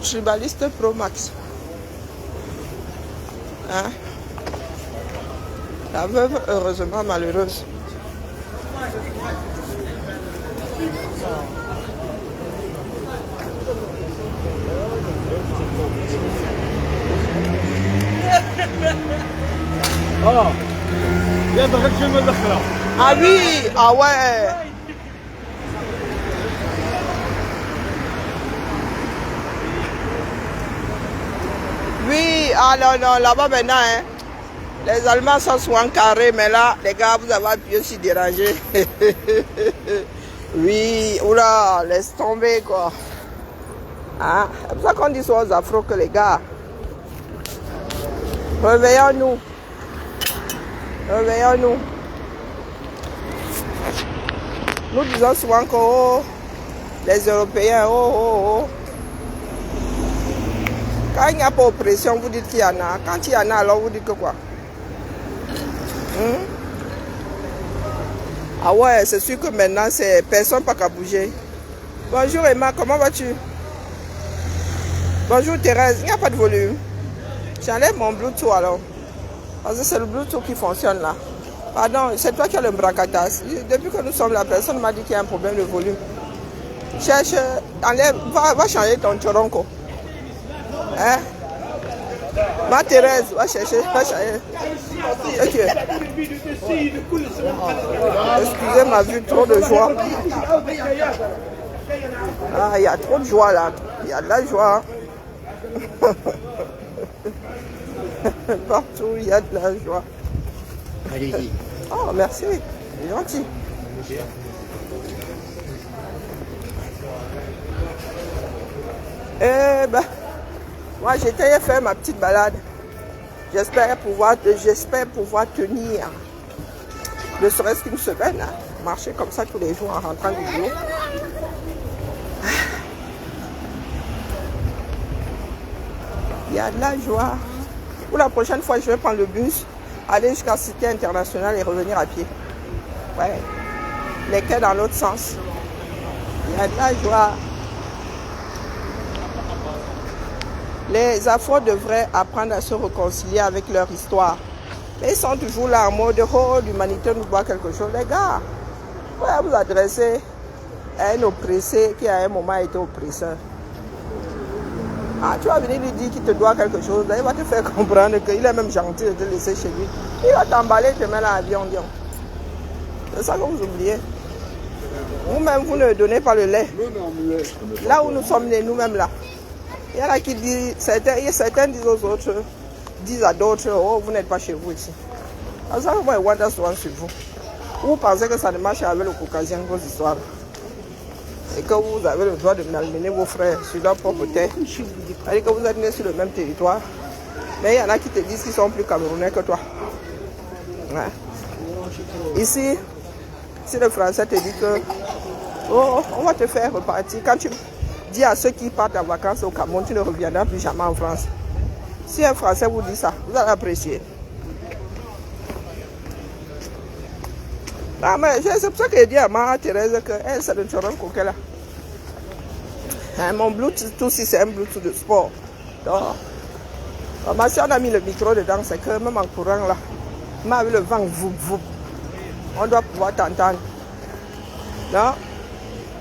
Tribaliste Pro Max. Hein? La veuve, heureusement malheureuse. Ah oui, ah ouais. Oui, ah non, là-bas maintenant, hein, les Allemands sont souvent carrés, mais là, les gars, vous avez pu aussi déranger. Oui, oula, laisse tomber quoi. Hein? C'est pour ça qu'on dit souvent aux Afro que les gars, réveillons-nous. Réveillons-nous. Nous disons souvent que oh, les Européens, oh. Quand il n'y a pas d'oppression, vous dites qu'il y en a. Quand il y en a, alors vous dites que quoi? Ah ouais, c'est sûr que maintenant, c'est personne pas qu'à bouger. Bonjour Emma, comment vas-tu? Bonjour Thérèse, il n'y a pas de volume. J'enlève mon Bluetooth alors. Parce que c'est le Bluetooth qui fonctionne là. Pardon, c'est toi qui as le bracatas. Depuis que nous sommes là, personne m'a dit qu'il y a un problème de volume. Cherche, enlève, va changer ton choronco. Hein? Ma Thérèse, va chercher, va changer. Ok. Excusez ma vue, trop de joie. Ah, il y a trop de joie là. Il y a de la joie. Partout, il y a de la joie. Allez-y. Oh, merci. C'est gentil. Eh ben, moi j'étais faire ma petite balade. J'espère pouvoir tenir ne serait-ce qu'une semaine. Hein. Marcher comme ça tous les jours en rentrant du boulot. Il y a de la joie. Pour la prochaine fois, je vais prendre le bus, aller jusqu'à Cité Internationale et revenir à pied. Ouais. Les quais dans l'autre sens. Il y a de la joie. Les Afro devraient apprendre à se réconcilier avec leur histoire. Mais ils sont toujours là en mode oh, l'humanité nous doit quelque chose. Les gars, vous pouvez vous adresser à un oppressé qui à un moment a été oppresseur. Ah, tu vas venir lui dire qu'il te doit quelque chose, là, il va te faire comprendre qu'il est même gentil de te laisser chez lui. Il va t'emballer, te mettre à l'avion. C'est ça que vous oubliez. Vous-même, vous ne donnez pas le lait. Là où nous sommes nés, nous-mêmes là. Il y en a qui disent, certains disent aux autres, disent à d'autres, oh, vous n'êtes pas chez vous ici. Alors ça, moi, je vois souvent sur vous. Vous pensez que ça ne marche avec le caucasien, vos histoires? Et que vous avez le droit de malmener vos frères sur leur propre terre. C'est-à-dire que vous êtes nés sur le même territoire. Mais il y en a qui te disent qu'ils sont plus camerounais que toi. Ouais. Ici, si le français te dit que oh, on va te faire repartir. Quand tu dis à ceux qui partent en vacances au Cameroun, tu ne reviendras plus jamais en France. Si un français vous dit ça, vous allez apprécier. Ah, mais c'est pour ça que j'ai dit à ma Thérèse qu'elle, c'est le choron coquet là. Mon Bluetooth aussi, c'est un Bluetooth de sport. Donc, si on a mis le micro dedans, c'est que même en courant là, même avec le vent, on doit pouvoir t'entendre. Non?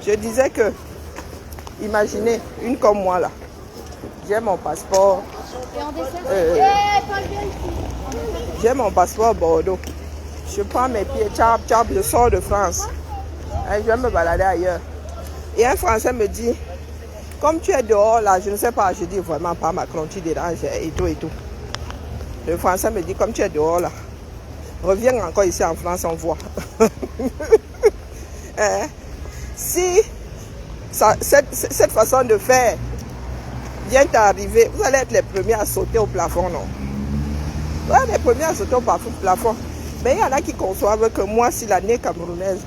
Je disais que, imaginez, une comme moi là, j'ai mon passeport. J'ai mon passeport Bordeaux. Je prends mes pieds, tchap, tchap, je sors de France. Et je vais me balader ailleurs. Et un Français me dit, comme tu es dehors là, je ne sais pas, je dis vraiment pas Macron, tu déranges et tout et tout. Le Français me dit, comme tu es dehors là, reviens encore ici en France, on voit. Si cette façon de faire vient d'arriver, vous allez être les premiers à sauter au plafond, non? Vous allez être les premiers à sauter au plafond. Mais il y en a qui conçoivent que moi, si l'année camerounaise,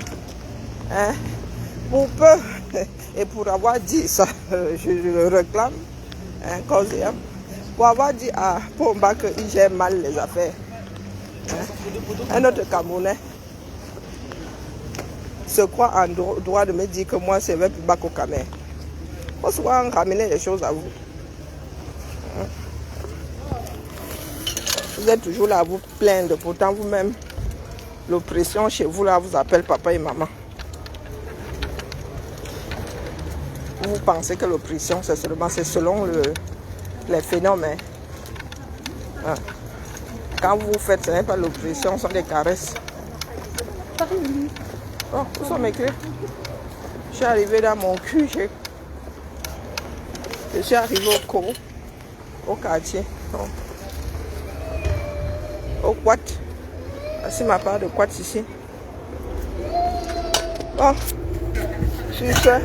pour peu, et pour avoir dit ça, je le réclame, pour avoir dit à Pomba qu'il gère mal les affaires. Un autre Camerounais se croit en droit de me dire que moi, c'est même plus bas qu'au Cameroun. Il faut souvent ramener les choses à vous. Vous êtes toujours là à vous plaindre, pourtant vous-même, l'oppression chez vous là vous appelle papa et maman. Vous pensez que l'oppression c'est selon les phénomènes. Quand vous faites, ce n'est pas l'oppression, ce sont des caresses. Oh, où sont mes clés? Je suis arrivé dans mon QG. Je suis arrivé au quartier. Au quat. Voici ma part de quat ici. Bon, sur ce,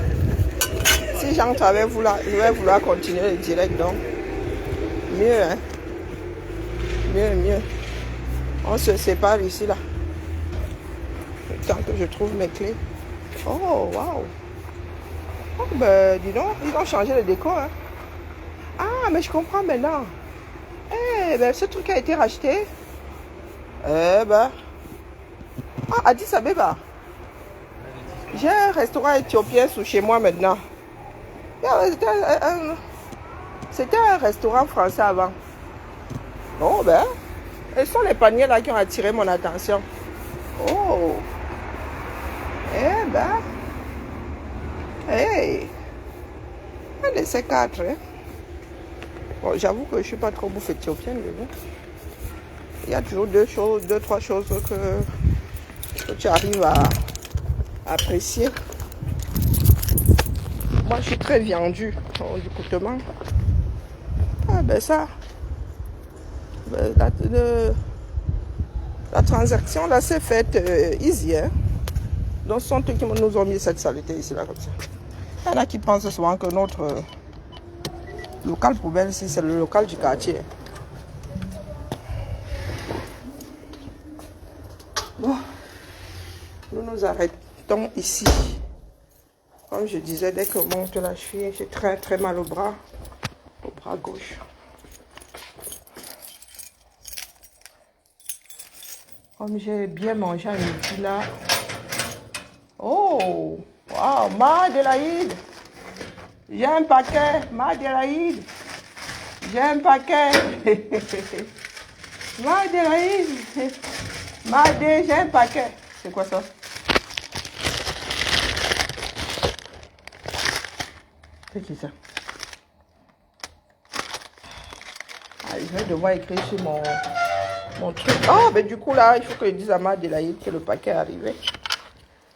si j'entre avec vous là, je vais vouloir continuer le direct donc. Mieux, hein. Mieux. On se sépare ici là. Tant que je trouve mes clés. Oh, waouh. Oh, ben, dis donc, ils ont changé le décor, hein. Ah, mais je comprends maintenant. Eh, ben, ce truc a été racheté. Eh ben. Ah, Addis Abeba. J'ai un restaurant éthiopien sous chez moi maintenant. C'était un restaurant français avant. Oh, ben. Ce sont les paniers là qui ont attiré mon attention. Oh. Eh ben. Hey. Un de ces quatre, hein. Bon, j'avoue que je ne suis pas trop bouffe éthiopienne, mais bon. Il y a toujours deux, trois choses que tu arrives à apprécier. Moi, je suis très viandue du coutement. Ah, ben ça. Ben, la transaction là s'est faite easy, hein. Donc, ce sont eux qui nous ont mis cette saleté ici, là, comme ça. Il y en a qui pensent souvent que notre local poubelle ici, c'est le local du quartier. Bon, nous nous arrêtons ici. Comme je disais, dès que je monte la cheville, j'ai très mal au bras gauche. Comme j'ai bien mangé à midi là. Oh, wow, Madelaïde. J'ai un paquet, Madelaïde. J'ai un paquet. Madelaïde. Madé, j'ai un paquet. C'est quoi ça? C'est qui ça? Ah, je vais devoir écrire sur mon truc. Oh, mais du coup là, il faut que je dise à Madelaïde que le paquet est arrivé.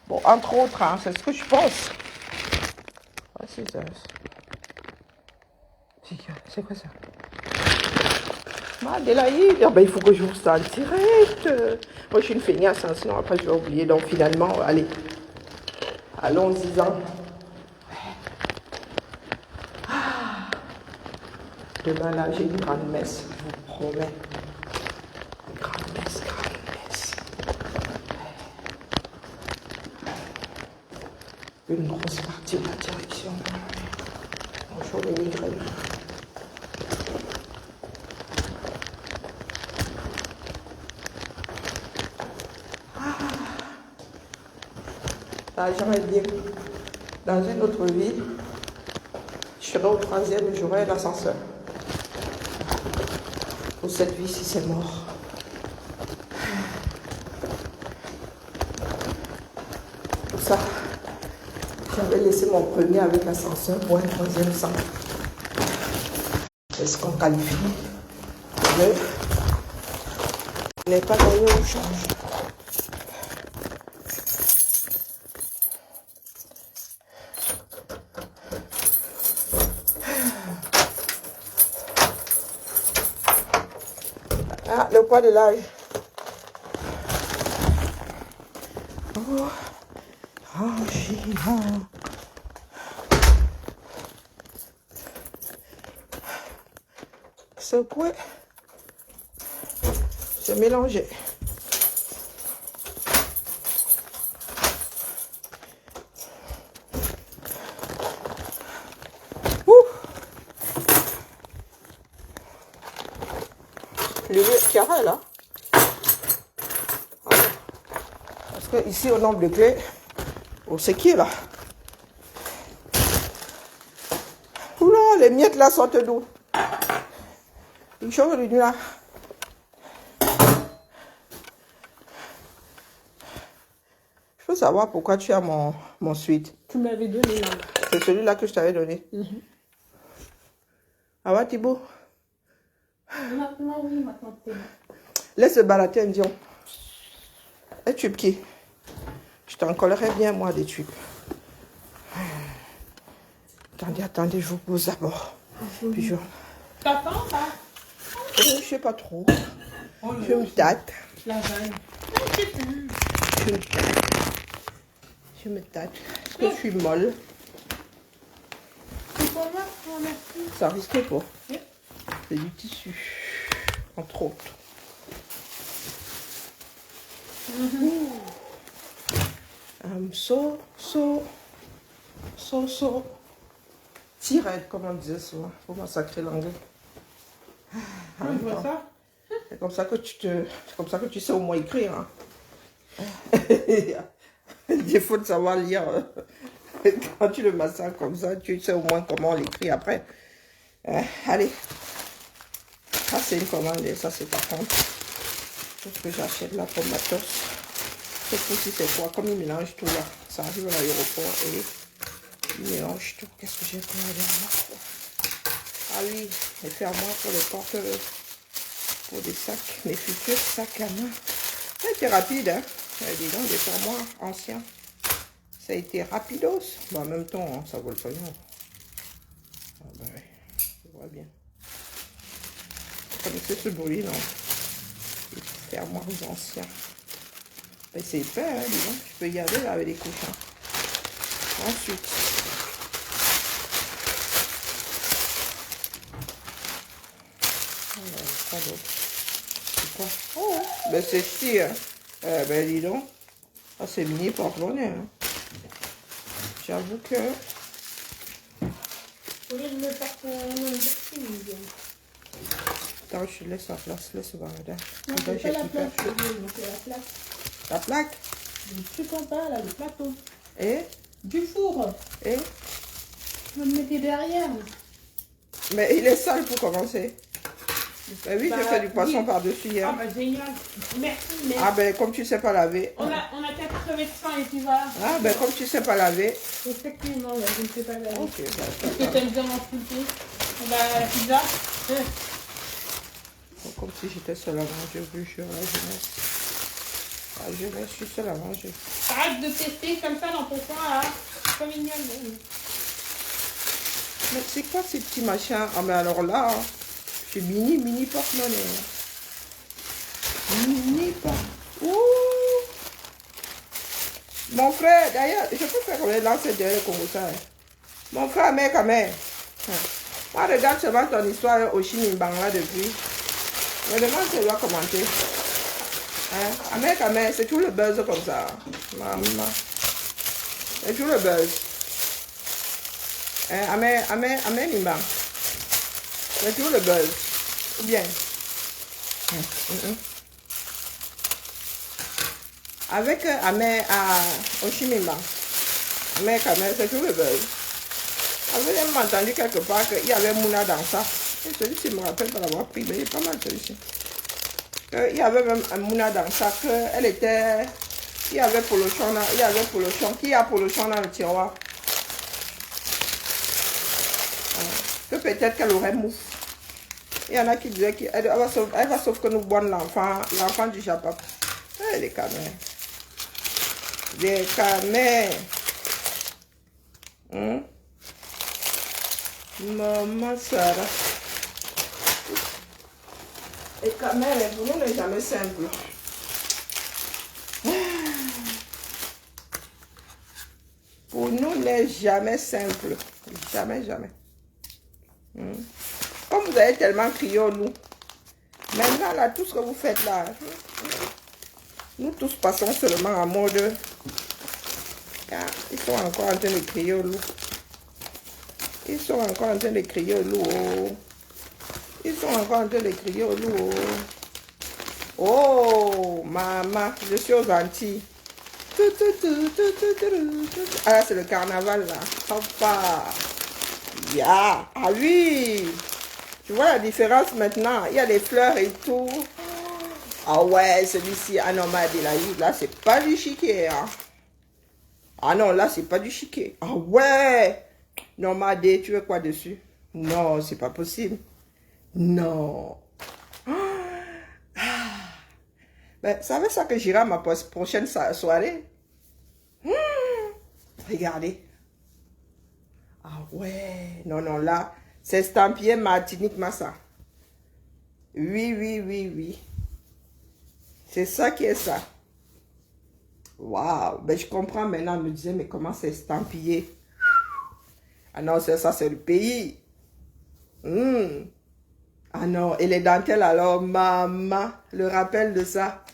Bon, entre autres, hein, c'est ce que je pense. Ah, c'est ça. C'est quoi ça? Adélaïde, ah ben, il faut que je vous ça en direct. Moi, je suis une feignasse, hein, sinon après, je vais oublier. Donc, finalement, allez, allons-y-en. Demain, là, j'ai une grande messe, je vous promets. Grande messe, grande messe. Une grosse partie de la direction. Bonjour les migraines. Ça n'a jamais bien. Dans une autre vie, je serai au 3e et j'aurai l'ascenseur. Pour cette vie-ci, c'est mort. Pour ça, j'avais laissé mon premier avec l'ascenseur pour un 3e sans. Est-ce qu'on qualifie? Je n'ai pas gagné au change. Ah, le poids de l'âge. Oh, Angina. Secouer. Se mélanger. Le carré là. Parce que ici au nombre de clés, on sait qui est là. Oula, les miettes là sortent d'où? Une chose de nuit là. Je veux savoir pourquoi tu as mon suite. Tu m'avais donné là. C'est celui-là que je t'avais donné. Ah ouais, Thibaut? Maintenant, oui, maintenant, c'est bon. Laisse le balater, Indion. Un tube qui? Je t'en collerai bien, moi, des tubes. Attendez, je vous pose d'abord. Puis je... T'attends, ça? Je sais pas trop. Je me tâte. La vanne. Je me tâte. Est-ce que je suis molle? C'est pour moi, merci. Ça risque pas. Oui. C'est du tissu, entre autres. So. Tirette, comme on disait souvent. Faut massacrer l'anglais. Je vois ça. C'est comme ça que tu sais au moins écrire. Hein. Le défaut de savoir lire. Quand tu le massacres comme ça, tu sais au moins comment on l'écrit après. Allez. Ça, c'est une commande. Et ça, c'est par contre. Qu'est-ce que j'achète là pour matos? Cette fois-ci, c'est quoi? Comme il mélange tout là. Ça arrive à l'aéroport et il mélange tout. Qu'est-ce que j'ai pris à dernière? Ah oui, les fermoirs pour les portes, pour des sacs, mes futurs sacs à main. Ça a été rapide, hein? Dis donc, des fermoirs anciens. Ça a été rapidos. Bon, en même temps, hein, ça vaut le pognon. Ah ben oui, je vois bien. Vous connaissez ce bruit, non? Les fermoirs anciens. Ben, c'est épais, hein, dis donc. Tu peux y aller là avec les couchins. Ensuite. Quoi d'autre? C'est quoi? Oh, ben c'est si, hein. Ben dis donc. Ah, c'est mini porte-monnaie, hein. J'avoue que... Au lieu de me faire mon Attends, je laisse la place, laisse le baradin. non, c'est pas la plaque, c'est la plaque. La plaque? Le truc en bas, là, le plateau. Et? Du four. Et? Je me le mettais derrière. Mais il est sale pour commencer. Ben oui, j'ai fait du poisson oui. par-dessus hier. Ah bah génial. Merci, mais... Ah ben comme tu sais pas laver. On a 4 crevettes de faim et tu vas... Ah ben comme tu sais pas laver. Effectivement, ouais, je ne sais pas la vie. Ok, ben, Est-ce que tu aimes bien m'insulter? La pizza? comme si j'étais seule à manger, vu que je suis la jeunesse. La jeunesse, je suis seule à manger. Arrête de tester comme ça dans ton coin, là. C'est pas mignon, mais... Mais c'est quoi ces petits machins? Ah mais alors là, je C'est mini porte-monnaie. Mini porte. Ouh. Mon frère, d'ailleurs, je peux faire comme lancer derrière comme ça. Mon frère, mec, quand même. Moi, regarde seulement ton histoire au Chinimbang là depuis. Je demande si elle doit commenter. Hein? C'est tout le buzz comme ça. Maman. C'est tout le buzz. Hein? Amen, Nimbang. C'est tout le buzz. Ou bien. Avec Amé au Chimimba. Amé, c'est tout le buzz. Avez même entendu quelque part qu'il y avait Mouna dans ça. Et celui-ci me rappelle pas l'avoir pris, mais il est pas mal celui-ci. Il y avait même Mouna dans ça, qu'elle était. Il y avait Polochon là, il y avait Polochon. Qui a Polochon dans le tiroir? Que peut-être qu'elle aurait mouf. Il y en a qui disaient qu'elle va sauf que nous boire l'enfant du Japon. Les camères. Des camères. Maman Sarah. Et quand même, pour nous, n'est jamais simple. Pour nous, n'est jamais simple. Jamais. Comme vous avez tellement crié au loup. Maintenant, là, tout ce que vous faites là, nous tous passons seulement en mode. Ils sont encore en train de crier au loup. Ils sont encore en train de crier au loup. Ils sont encore en train de crier au loup. Oh, maman, je suis aux Antilles. Ah, là, c'est le carnaval, là. Hoppa. Yeah. Ah oui. Tu vois la différence maintenant. Il y a des fleurs et tout. Ah ouais, celui-ci, ah non, là, c'est pas du chiquet. Hein. Ah non, là, c'est pas du chiquet. Ah ouais. Non, Madé, tu veux quoi dessus? Non, c'est pas possible. Non. Ben, savez ça que j'irai à ma prochaine soirée? Regardez. Ah ouais. Non, là, c'est estampillé Martinique Massa. Oui. C'est ça qui est ça. Waouh. Ben, je comprends maintenant. Je me disais, mais comment c'est estampillé? Ah non, ça, c'est le pays. Ah non, et les dentelles alors, maman, le rappel de ça.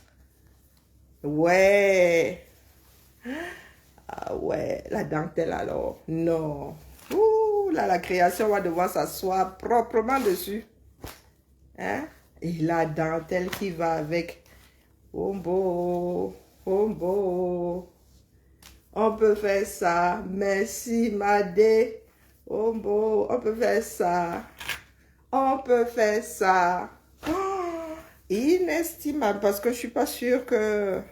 Ouais. Ah ouais, la dentelle alors, non. Ouh, là, la création va devoir s'asseoir proprement dessus. Hein? Et la dentelle qui va avec. Ombo. On peut faire ça. Merci, Madé. Ombo, on peut faire ça. On peut faire ça. Oh, inestimable, parce que je suis pas sûre que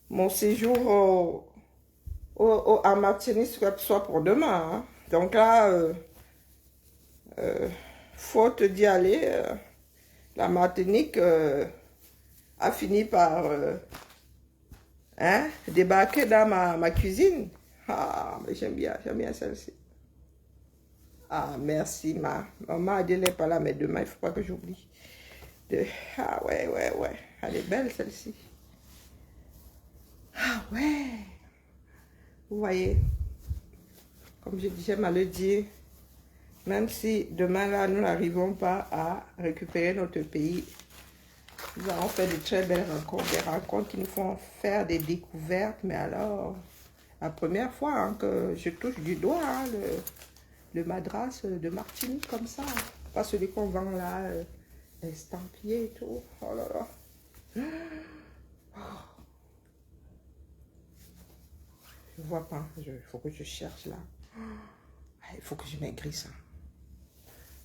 mon séjour en Martinique soit pour demain. Hein. Donc là, faute d'y aller, la Martinique a fini par débarquer dans ma cuisine. Ah, mais j'aime bien celle-ci. Ah, merci, maman Adèle n'est pas là, mais demain, il ne faut pas que j'oublie. Ah, ouais. Elle est belle, celle-ci. Ah, ouais. Vous voyez, comme je disais, j'aime à le dire, même si demain, là, nous n'arrivons pas à récupérer notre pays, nous allons faire de très belles rencontres, des rencontres qui nous font faire des découvertes. Mais alors, la première fois hein, que je touche du doigt hein, le madras de Martinique comme ça. Pas celui qu'on vend là, estampillé et tout. Oh là là. Je vois pas. Il faut que je cherche là. Il faut que je maigrisse. Hein.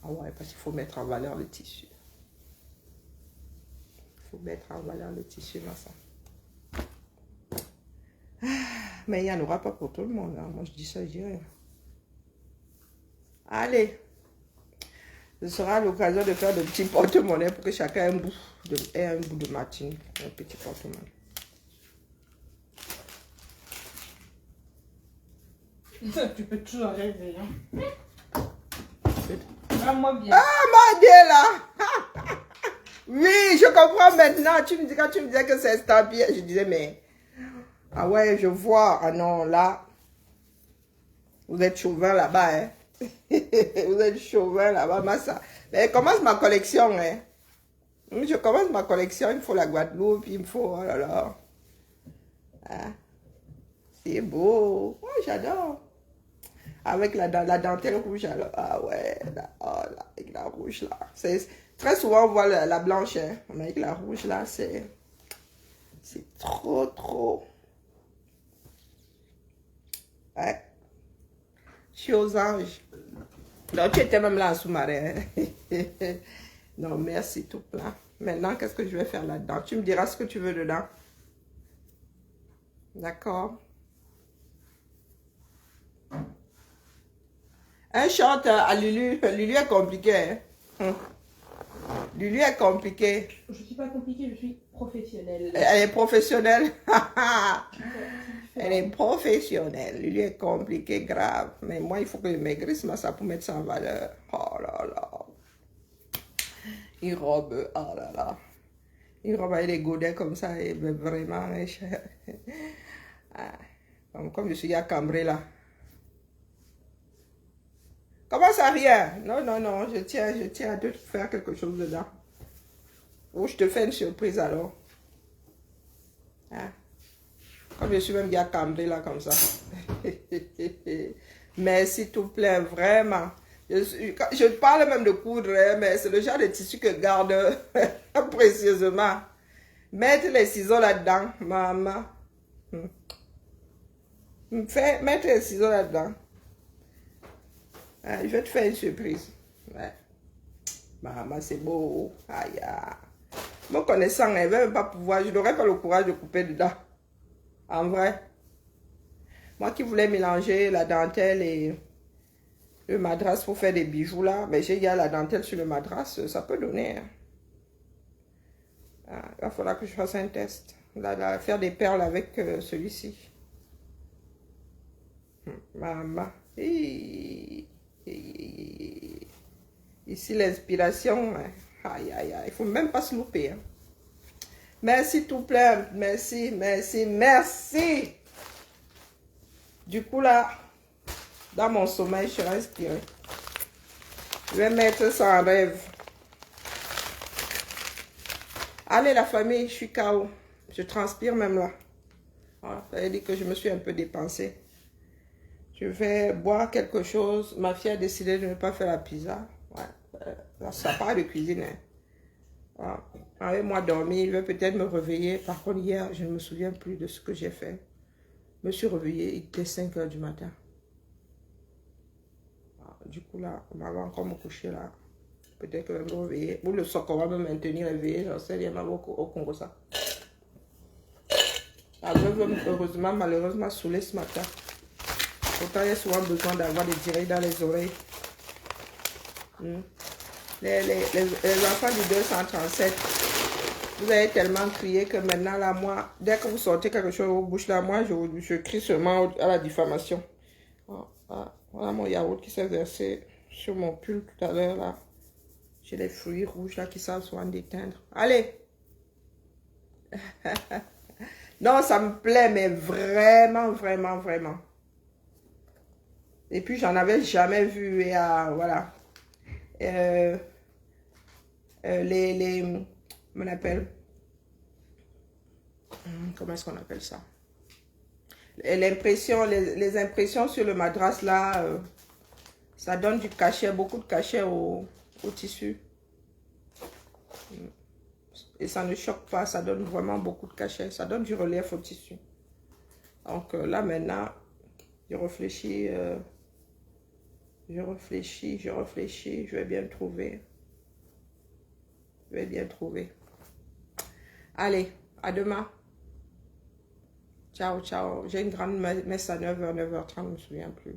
Ah ouais, parce qu'il faut mettre en valeur le tissu. Il faut mettre en valeur le tissu là, ça. Mais il n'y en aura pas pour tout le monde. Hein. Moi, je dis ça, je dis rien. Allez, ce sera l'occasion de faire de petits porte-monnaie pour que chacun ait un bout de Martinique, un petit porte-monnaie. Tu peux toujours rêver. Hein. Comprends-moi bien. Ah, ma Dieu, là. Oui, je comprends maintenant. Quand tu me disais que c'est estampillé, je disais, mais... Ah ouais, je vois. Ah non, là... Vous êtes chauvin là-bas, hein. Vous êtes chauvin là-bas, Massa. Mais commence ma collection, hein. Je commence ma collection, il me faut la Guadeloupe, il me faut... Oh là là. Ah, c'est beau. Oh, j'adore. Avec la dentelle rouge, alors. Ah ouais, là, oh là, avec la rouge, là. Très souvent, on voit la blanche, hein. Mais avec la rouge, là, c'est trop, trop. Ouais. Je suis aux anges. Donc, tu étais même là en sous-marin. Non, merci tout plein. Maintenant, qu'est-ce que je vais faire là-dedans? Tu me diras ce que tu veux dedans. D'accord. Un short à Lulu. Lulu est compliqué. Hein? Lulu est compliqué. Je ne suis pas compliquée, je suis professionnelle. Elle est professionnelle. Elle est professionnelle. Lulu est compliqué, grave. Mais moi, il faut que je maigrisse, ça pour mettre ça en valeur. Oh là là. Une robe, oh là là. Une robe avec des godets comme ça, et vraiment. Comme je suis à Cambrai là. Comment ça, rien? Non, non, non, je tiens à te faire quelque chose dedans. Ou je te fais une surprise alors. Hein? Comme je suis même bien cambré là comme ça. Mais s'il te plaît, vraiment. Je parle même de coudre, hein, mais c'est le genre de tissu que garde précieusement. Mettre les ciseaux là-dedans, maman. Mettre les ciseaux là-dedans. Je vais te faire une surprise. Ouais. Maman, c'est beau. Aïe, aïe. Me connaissant, elle ne va même pas pouvoir. Je n'aurais pas le courage de couper dedans. En vrai. Moi qui voulais mélanger la dentelle et le madras pour faire des bijoux là. Mais j'ai la dentelle sur le madras. Ça peut donner. Hein. Il va falloir que je fasse un test. Là, faire des perles avec celui-ci. Maman. Ici, l'inspiration, aïe, aïe, aïe, il ne faut même pas se louper. Hein. Merci tout plein, merci, merci, merci. Du coup, là, dans mon sommeil, je suis inspirée. Je vais mettre ça en rêve. Allez, la famille, je suis KO. Je transpire même là. Voilà, ça veut dire que je me suis un peu dépensée. Je vais boire quelque chose. Ma fille a décidé de ne pas faire la pizza. Ouais, ça parle de cuisine. Hein. Voilà. Avec moi dormir, il va peut-être me réveiller. Par contre, hier, je ne me souviens plus de ce que j'ai fait. Je me suis réveillée, il était 5 h du matin. Voilà. Du coup, là, on va encore me coucher là. Peut-être que je vais me réveiller. Ou le socle va me maintenir réveillée. Je sais, il y en a beaucoup au Congo ça. La veuve, heureusement, malheureusement, saoulée ce matin. Pourtant, il y a souvent besoin d'avoir des diarrhées dans les oreilles. Les enfants du 237, vous avez tellement crié que maintenant, là, moi, dès que vous sortez quelque chose aux bouches, là, moi, je crie seulement à la diffamation. Voilà mon yaourt qui s'est versé sur mon pull tout à l'heure, là. J'ai les fruits rouges, là, qui savent souvent déteindre. Allez! Non, ça me plaît, mais vraiment, vraiment, vraiment. Et puis, j'en avais jamais vu. Et voilà. On appelle. Comment est-ce qu'on appelle ça? L'impression, les impressions sur le madras là, ça donne du cachet, beaucoup de cachet au tissu. Et ça ne choque pas, ça donne vraiment beaucoup de cachet, ça donne du relief au tissu. Donc là maintenant, je réfléchis, je vais bien trouver. Je vais bien trouver. Allez, à demain. Ciao, ciao. J'ai une grande messe à 9 h, 9 h 30, je ne me souviens plus.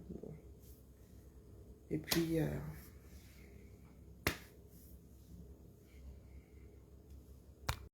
Et puis...